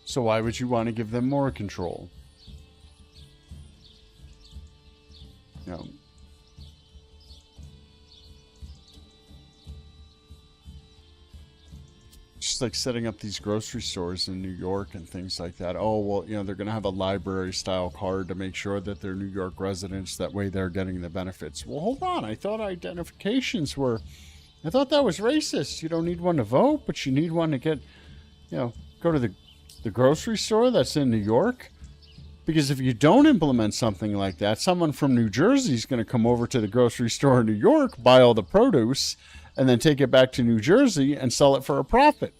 So why would you want to give them more control? You know, just like setting up these grocery stores in New York and things like that. Oh, well, you know, they're going to have a library style card to make sure that they're New York residents. That way they're getting the benefits. Well, hold on. I thought identifications were, I thought that was racist. You don't need one to vote, but you need one to get, you know, go to the grocery store that's in New York. Because if you don't implement something like that, someone from New Jersey is going to come over to the grocery store in New York, buy all the produce, and then take it back to New Jersey and sell it for a profit.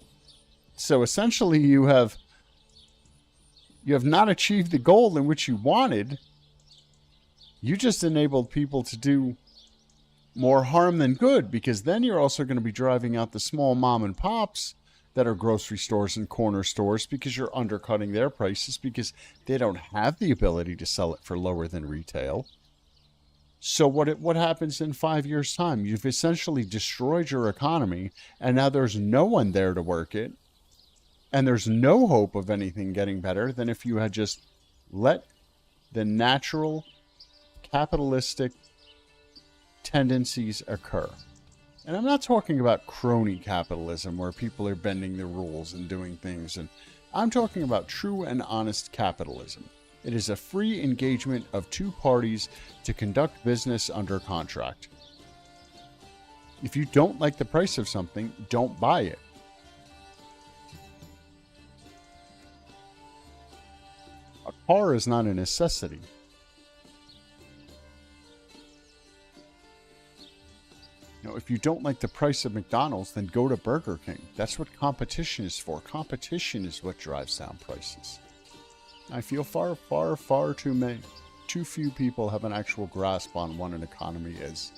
So essentially you have not achieved the goal in which you wanted. You just enabled people to do more harm than good, because then you're also going to be driving out the small mom and pops that are grocery stores and corner stores, because you're undercutting their prices because they don't have the ability to sell it for lower than retail. So what happens in 5 years' time? You've essentially destroyed your economy, and now there's no one there to work it, and there's no hope of anything getting better than if you had just let the natural capitalistic tendencies occur. And I'm not talking about crony capitalism where people are bending the rules and doing things. And I'm talking about true and honest capitalism. It is a free engagement of two parties to conduct business under contract. If you don't like the price of something, don't buy it. A car is not a necessity. You know, if you don't like the price of McDonald's, then go to Burger King. That's what competition is for. Competition is what drives down prices. I feel far too few people have an actual grasp on what an economy is.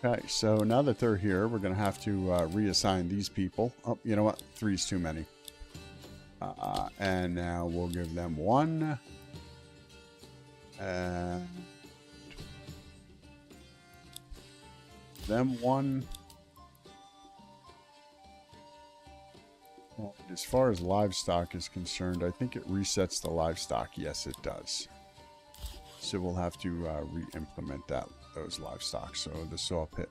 Okay, so now that they're here, we're going to have to reassign these people. Oh, you know what? 3's too many. And now we'll give them 1. And them 1. Well, as far as livestock is concerned, I think it resets the livestock. Yes, it does. So we'll have to re-implement those livestock. So the saw pit.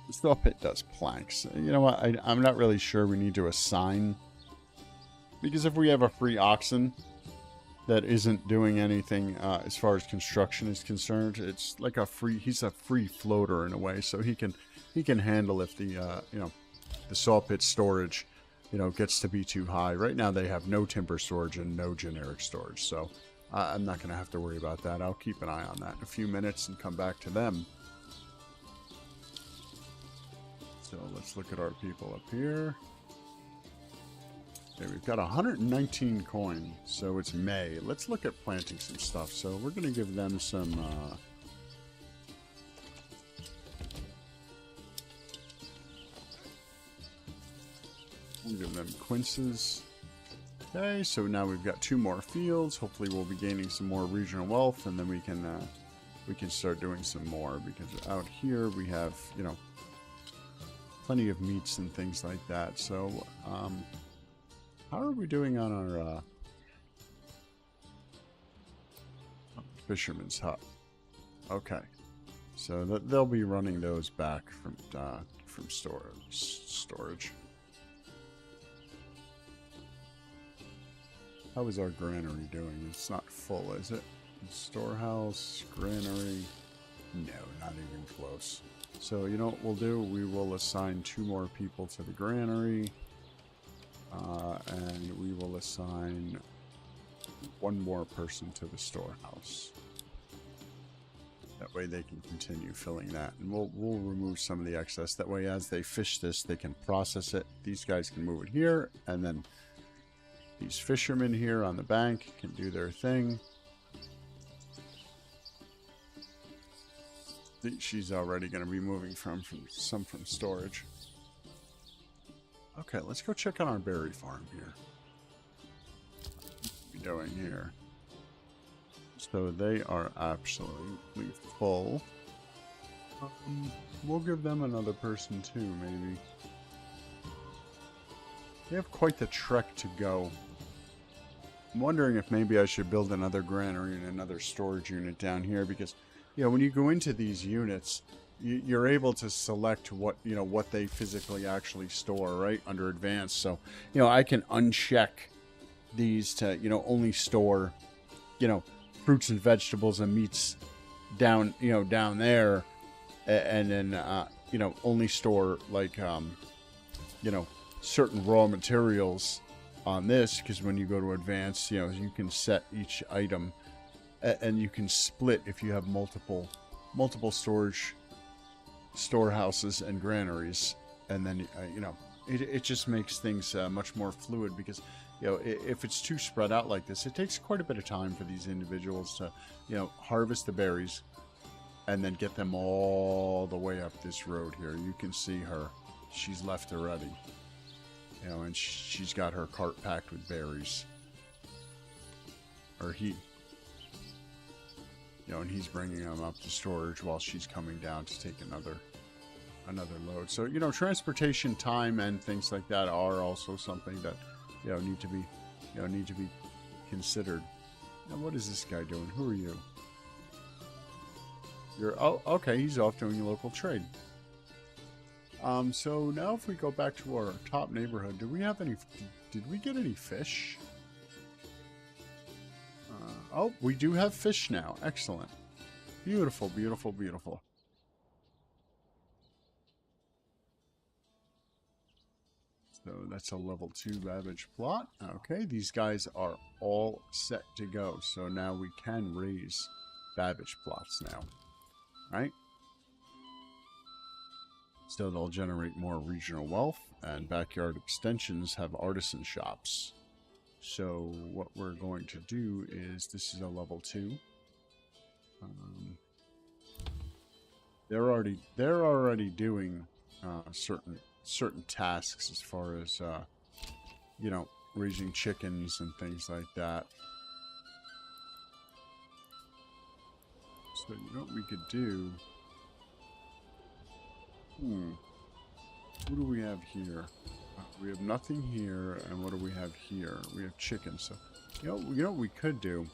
The saw pit does planks. You know what? I'm not really sure we need to assign. Because if we have a free oxen, that isn't doing anything as far as construction is concerned. It's like a free. He's a free floater in a way, so he can handle if the the saw pit storage gets to be too high. Right now they have no timber storage and no generic storage, so I'm not going to have to worry about that. I'll keep an eye on that in a few minutes and come back to them. So let's look at our people up here. Okay, we've got 119 coin, so it's May. Let's look at planting some stuff. So we're going to give them some... we'll give them quinces. Okay, so now we've got 2 more fields. Hopefully we'll be gaining some more regional wealth, and then we can start doing some more, because out here we have, plenty of meats and things like that. So, how are we doing on our fisherman's hut? Okay, so they'll be running those back from storage. How is our granary doing? It's not full, is it? Storehouse, granary. No, not even close. So you know what we'll do? We will assign 2 more people to the granary. And we will assign 1 more person to the storehouse. That way they can continue filling that. And we'll remove some of the excess. That way as they fish this, they can process it. These guys can move it here. And then these fishermen here on the bank can do their thing. She's already going to be moving from storage. Okay, let's go check on our berry farm here. What are we doing here? So they are absolutely full. We'll give them another person too, maybe. They have quite the trek to go. I'm wondering if maybe I should build another granary and another storage unit down here, because when you go into these units, you're able to select what they physically actually store right under advanced. So I can uncheck these to only store fruits and vegetables and meats down there, and then only store like certain raw materials on this, because when you go to advanced, you can set each item, and you can split if you have multiple storehouses and granaries, and then it just makes things much more fluid, because if it's too spread out like this, it takes quite a bit of time for these individuals to harvest the berries and then get them all the way up this road here. You can see her, she's left already, and she's got her cart packed with berries, or he, and he's bringing them up to storage while she's coming down to take another load. So transportation time and things like that are also something that need to be considered. Now, what is this guy doing? Who are you? Oh, okay, he's off doing local trade. So now if we go back to our top neighborhood, did we get any fish? Oh, we do have fish now. Excellent. Beautiful, beautiful, beautiful. So that's a level 2 Babbage plot. Okay, these guys are all set to go. So now we can raise Babbage plots now. Right? So they'll generate more regional wealth, and backyard extensions have artisan shops. So what we're going to do is, this is a level 2. They're already doing certain tasks as far as raising chickens and things like that. So what we could do? What do we have here? We have nothing here, and what do we have here? We have chickens. So, you know what we could do?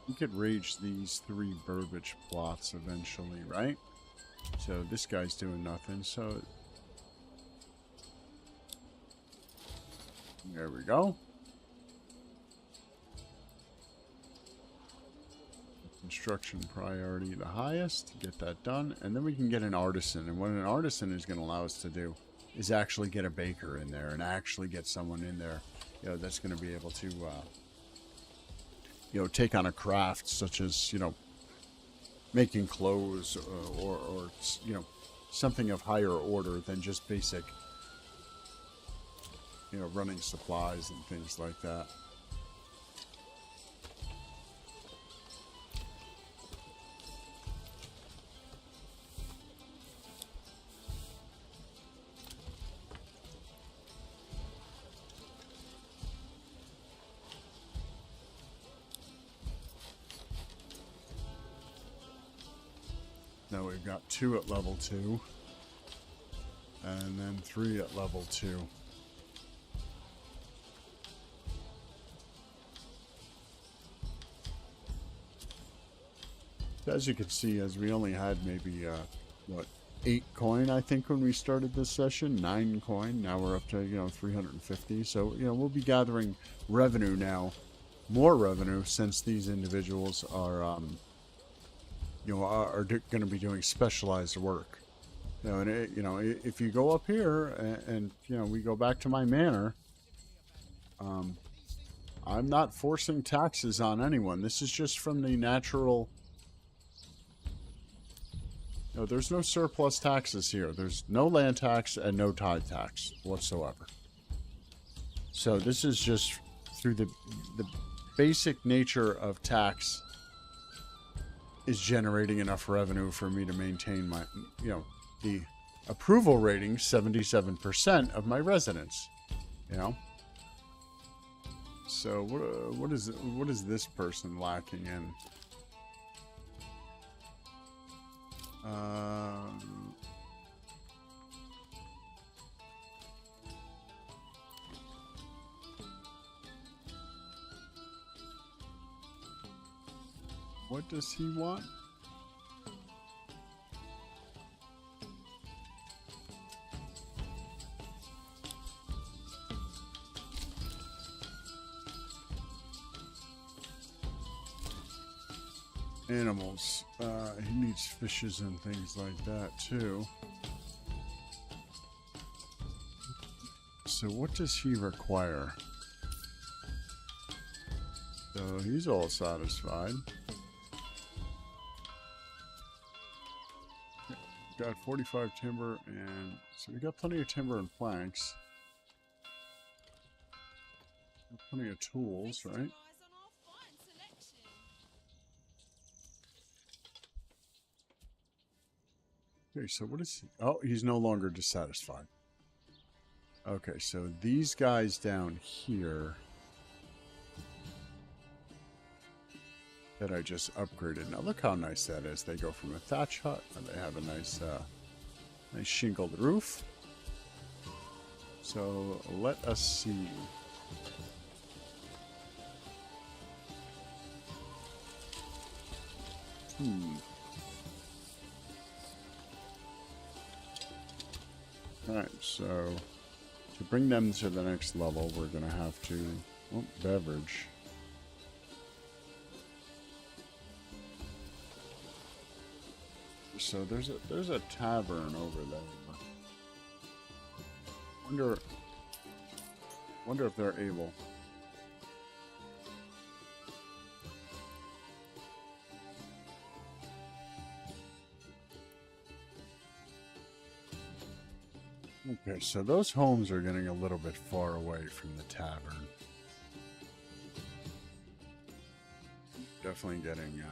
We could raise these 3 Burbage plots eventually, right? So this guy's doing nothing. So there we go. construction priority the highest, get that done, and then we can get an artisan. And what an artisan is going to allow us to do is actually get a baker in there and actually get someone in there, you know, that's going to be able to, you know, take on a craft such as, you know, making clothes or you know, something of higher order than just basic, you know, running supplies and things like that. Now we've got 2 at level 2. And then 3 at level 2. As you can see, as we only had maybe, what, 8 coin, I think, when we started this session. 9 coin. Now we're up to, you know, 350. So, you know, we'll be gathering revenue now. More revenue since these individuals are, you know, are going to be doing specialized work. You know, and it, you know, if you go up here and you know, we go back to my manor, I'm not forcing taxes on anyone. This is just from the natural. You know, there's no surplus taxes here. There's no land tax and no tithe tax whatsoever. So this is just through the basic nature of tax is generating enough revenue for me to maintain my, you know, the approval rating, 77% of my residents, you know. So what is this person lacking in? What does he want? Animals. He needs fishes and things like that too. So what does he require? So he's all satisfied. Got 45 timber, and so we got plenty of timber and planks. Got plenty of tools, right? Okay, so what is he? Oh, he's no longer dissatisfied. Okay, so these guys down here that I just upgraded. Now look how nice that is. They go from a thatch hut, and they have a nice, nice shingled roof. So let us see. Alright, so to bring them to the next level, we're going to have to... Oh, beverage. So there's a tavern over there. Wonder if they're able. Okay, so those homes are getting a little bit far away from the tavern. Definitely getting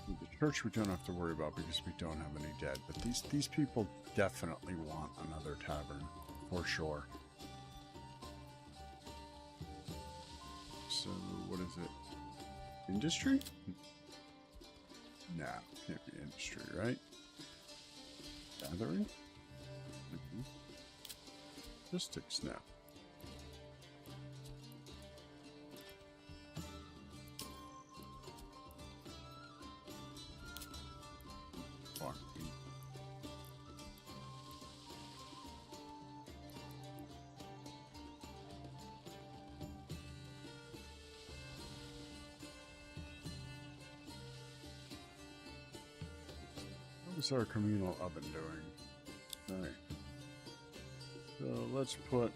the church we don't have to worry about because we don't have any dead, but these people definitely want another tavern for sure. So what is it? Industry? Nah, can't be industry, right? Gathering? Logistics now. What's our communal oven doing? Alright. So let's put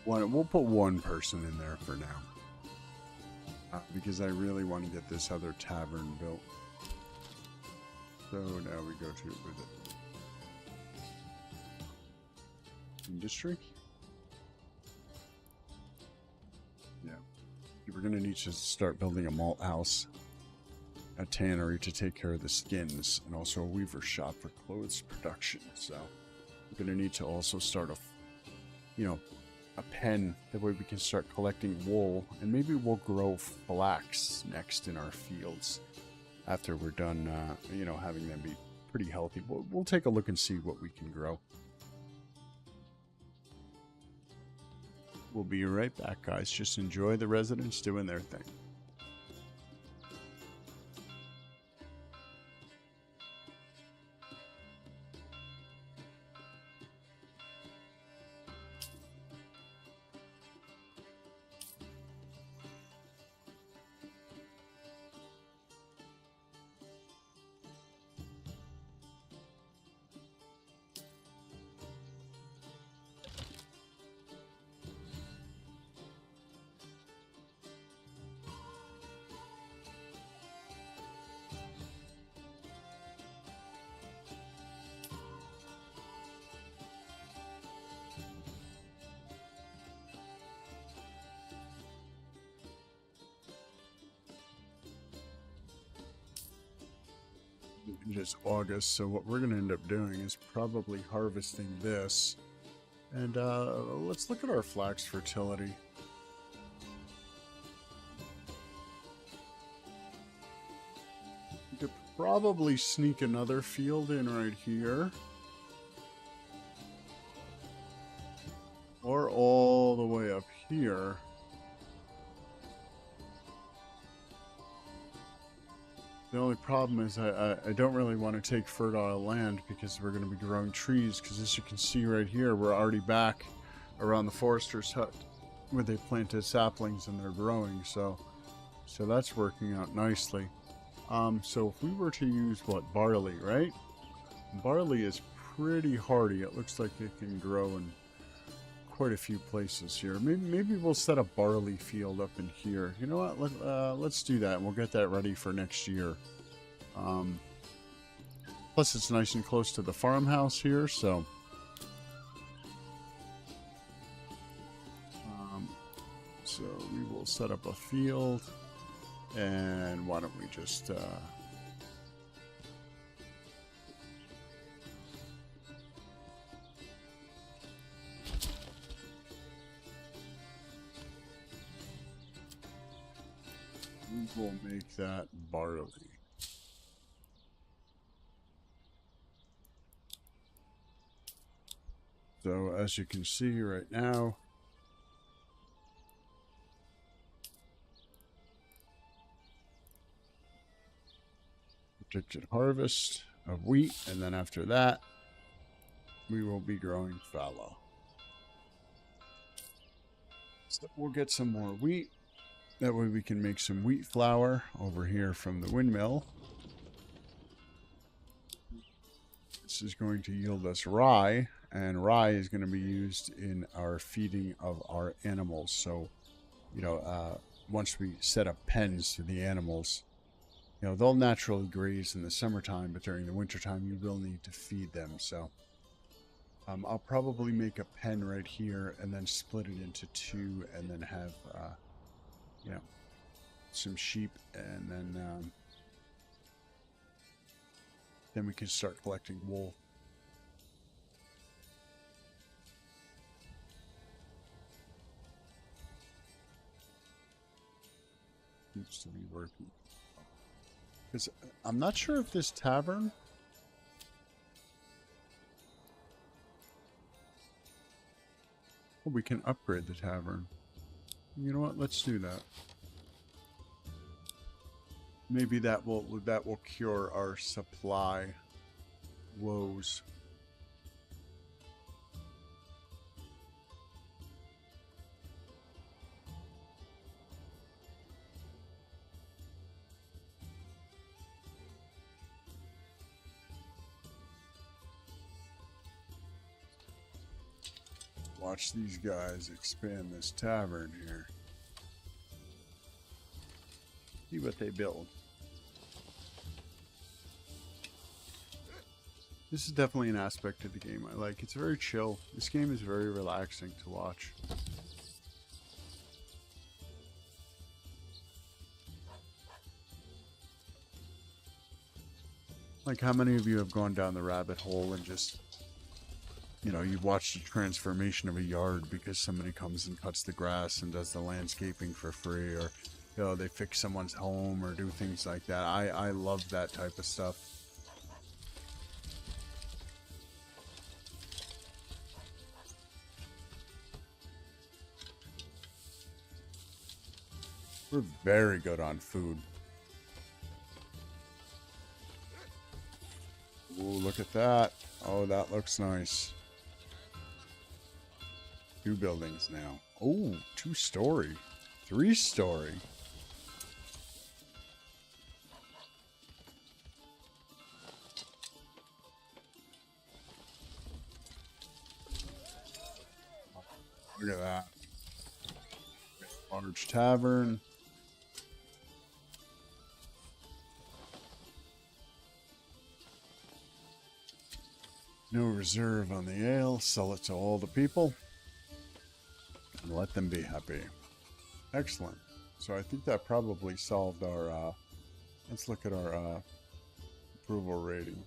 one. We'll put one person in there for now. Because I really want to get this other tavern built. So now we go to with it. Industry? Yeah. We're going to need to start building a malt house, a tannery to take care of the skins, and also a weaver shop for clothes production. So we're going to need to also start a pen. That way we can start collecting wool, and maybe we'll grow flax next in our fields after we're done, having them be pretty healthy. We'll take a look and see what we can grow. We'll be right back, guys. Just enjoy the residents doing their thing. Just August, so what we're going to end up doing is probably harvesting this. And let's look at our flax fertility. We could probably sneak another field in right here. Or all the way up here. The only problem is I don't really want to take fertile land because we're going to be growing trees. Because as you can see right here, we're already back around the forester's hut where they planted saplings and they're growing. So that's working out nicely. So if we were to use barley, right? Barley is pretty hardy. It looks like it can grow in quite a few places here. Maybe we'll set a barley field up in here. You know what? Let's do that. We'll get that ready for next year. Plus, it's nice and close to the farmhouse here, so. So we will set up a field, and why don't we just we will make that barley. So as you can see right now, predicted harvest of wheat, and then after that, we will be growing fallow. So we'll get some more wheat. That way we can make some wheat flour over here from the windmill. This is going to yield us rye, and rye is going to be used in our feeding of our animals. So, once we set up pens for the animals, they'll naturally graze in the summertime, but during the wintertime you will need to feed them. So I'll probably make a pen right here and then split it into two, and then have some sheep, and then we can start collecting wool. Seems to be working. Because I'm not sure if this tavern. Oh, we can upgrade the tavern. You know what? Let's do that. Maybe that will cure our supply woes. Watch these guys expand this tavern here. See what they build. This is definitely an aspect of the game I like. It's very chill. This game is very relaxing to watch. Like, how many of you have gone down the rabbit hole and just, you know, you've watched the transformation of a yard because somebody comes and cuts the grass and does the landscaping for free, or, you know, they fix someone's home or do things like that. I love that type of stuff. We're very good on food. Ooh, look at that. Oh, that looks nice. 2 buildings now. Oh, 2-story. 3-story. Look at that. Large tavern. No reserve on the ale. Sell it to all the people. And let them be happy. Excellent. So I think that probably solved our... let's look at our approval rating.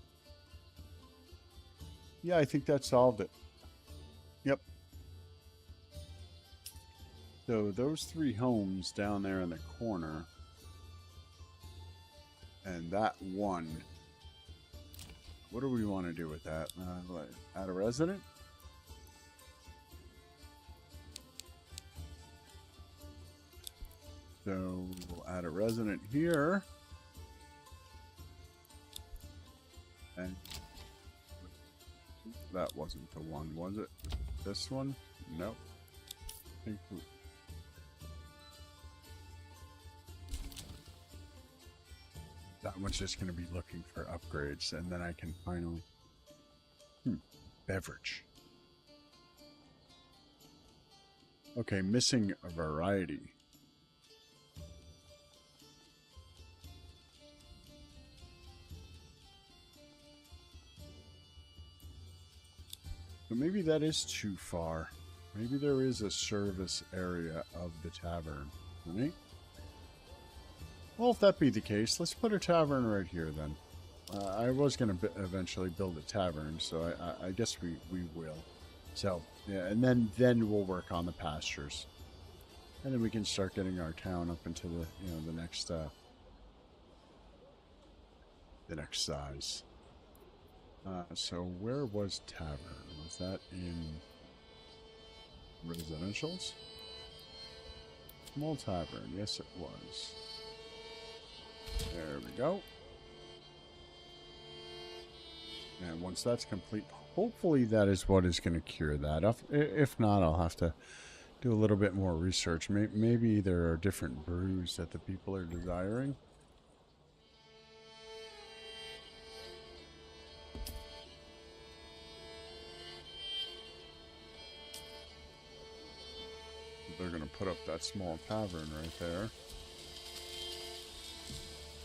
Yeah, I think that solved it. Yep. So those 3 homes down there in the corner. And that one... What do we want to do with that? Add a resident? So we'll add a resident here. And that wasn't the one, was it? This one? Nope. I think that one's just going to be looking for upgrades, and then I can finally... Beverage. Okay, missing a variety. So maybe that is too far. Maybe there is a service area of the tavern, right? Well, if that be the case, let's put a tavern right here then. I was going to eventually build a tavern, so I guess we will. So, yeah, and then we'll work on the pastures. And then we can start getting our town up into the, you know, the next size. So where was tavern? Was that in residentials? Small tavern, yes it was. There we go. And once that's complete, hopefully that is what is going to cure that. If not, I'll have to do a little bit more research. Maybe there are different brews that the people are desiring. They're going to put up that small tavern right there.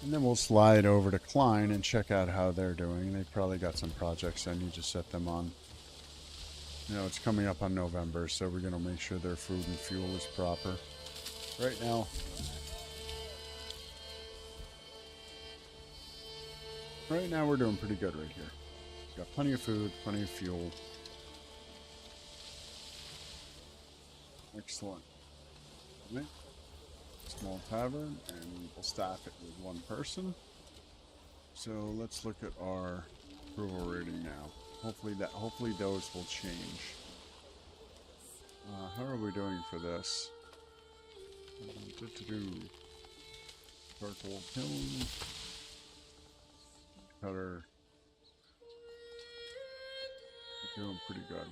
And then we'll slide over to Klein and check out how they're doing. They've probably got some projects I need to set them on. You know, it's coming up on November, so we're going to make sure their food and fuel is proper. Right now, we're doing pretty good right here. Got plenty of food, plenty of fuel. Excellent. Right. Small tavern, and we'll staff it with 1 person. So let's look at our approval rating now. Hopefully those will change. How are we doing for this? Charcoal kiln, cutter. We're doing pretty good.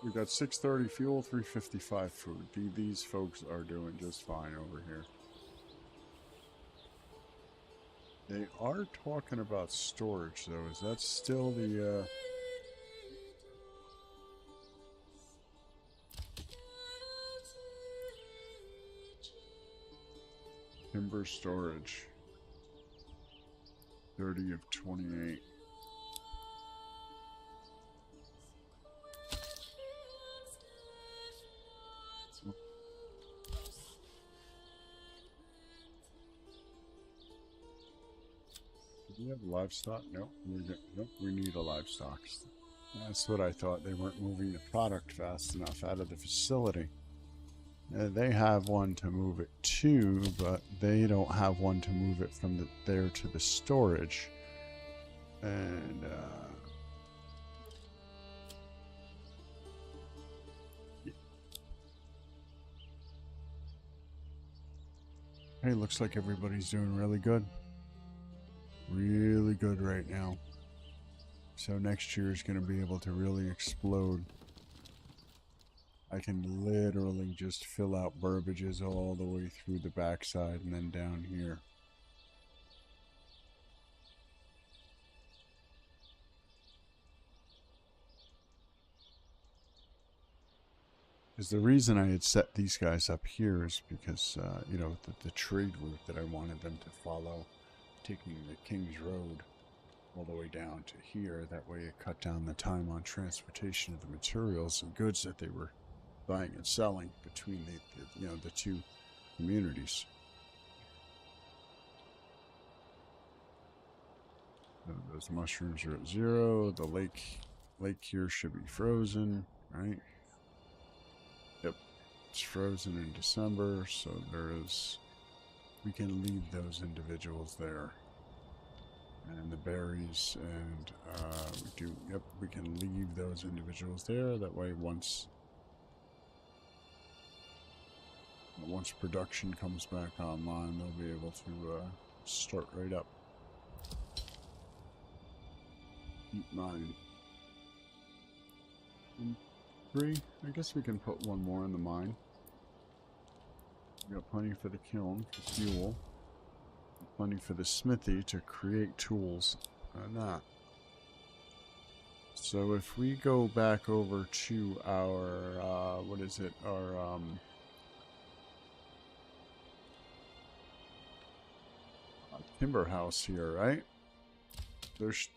We got 630 fuel, 355 food. These folks are doing just fine over here. They are talking about storage, though. Is that still the timber storage? 30 of 28. Do we have livestock? Nope. Nope. We need a livestock. That's what I thought. They weren't moving the product fast enough out of the facility. They have one to move it to, but they don't have one to move it from there to the storage. And hey, looks like everybody's doing really good. Really good right now. So next year is going to be able to really explode. I can literally just fill out burbages all the way through the backside and then down here. Because the reason I had set these guys up here is because, you know, the trade route that I wanted them to follow, taking the King's Road all the way down to here. That way it cut down the time on transportation of the materials and goods that they were buying and selling between the you know, the two communities. Those mushrooms are at 0. The lake here should be frozen, right? Yep, it's frozen in December, so we can leave those individuals there. And the berries, and we can leave those individuals there. That way once production comes back online, they'll be able to start right up. Keep mine. 3. I guess we can put one more in the mine. We got plenty for the kiln for fuel. Plenty for the smithy to create tools. Not. So if we go back over to our what is it? Our timber house here, right? There's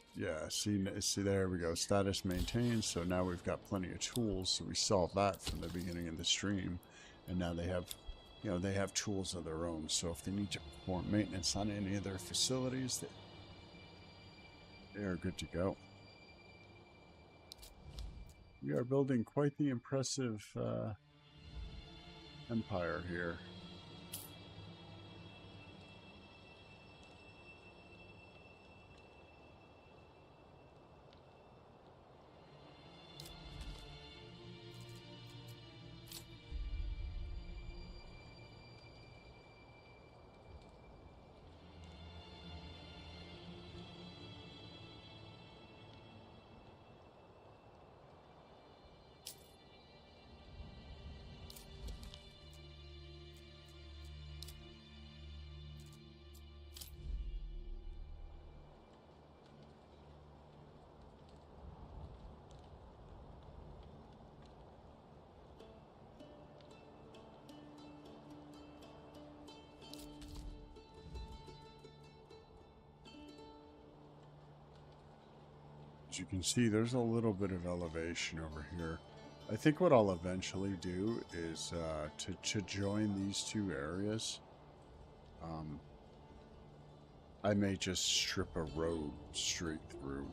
see there we go. Status maintained. So now we've got plenty of tools. So we solved that from the beginning of the stream, and now they have, you know, they have tools of their own. So if they need to perform maintenance on any of their facilities, they are good to go. We are building quite the impressive empire here. As you can see, there's a little bit of elevation over here. I think what I'll eventually do is to join these two areas, I may just strip a road straight through.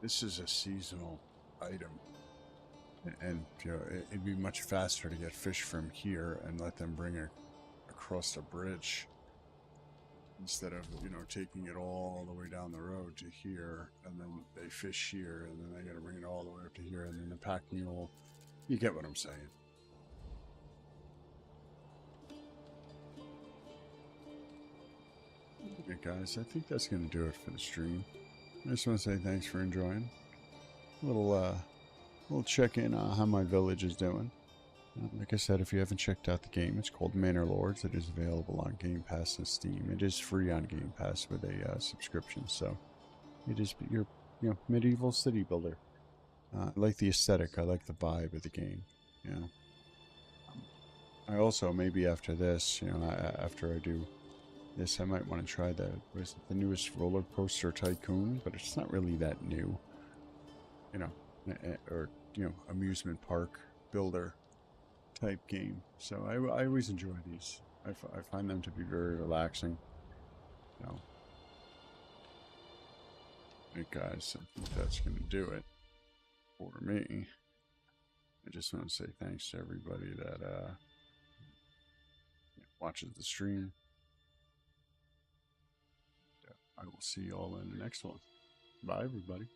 This is a seasonal item. And you know, it'd be much faster to get fish from here and let them bring it across the bridge instead of, you know, taking it all the way down the road to here, and then they fish here, and then they gotta bring it all the way up to here, and then the pack mule. You get what I'm saying. Okay, guys, I think that's gonna do it for the stream. I just want to say thanks for enjoying. little check in on how my village is doing. Like I said, if you haven't checked out the game, it's called Manor Lords. It is available on Game Pass and Steam. It is free on Game Pass with a subscription. So it is your medieval city builder. I like the aesthetic. I like the vibe of the game. You know, I also maybe after this, after I do this, I might want to try the newest roller coaster tycoon, but it's not really that new. You know, or amusement park builder type game. So I always enjoy these. I find them to be very relaxing. You know, hey guys, I think that's gonna do it for me. I just want to say thanks to everybody that watches the stream. I will see you all in the next one. Bye, everybody.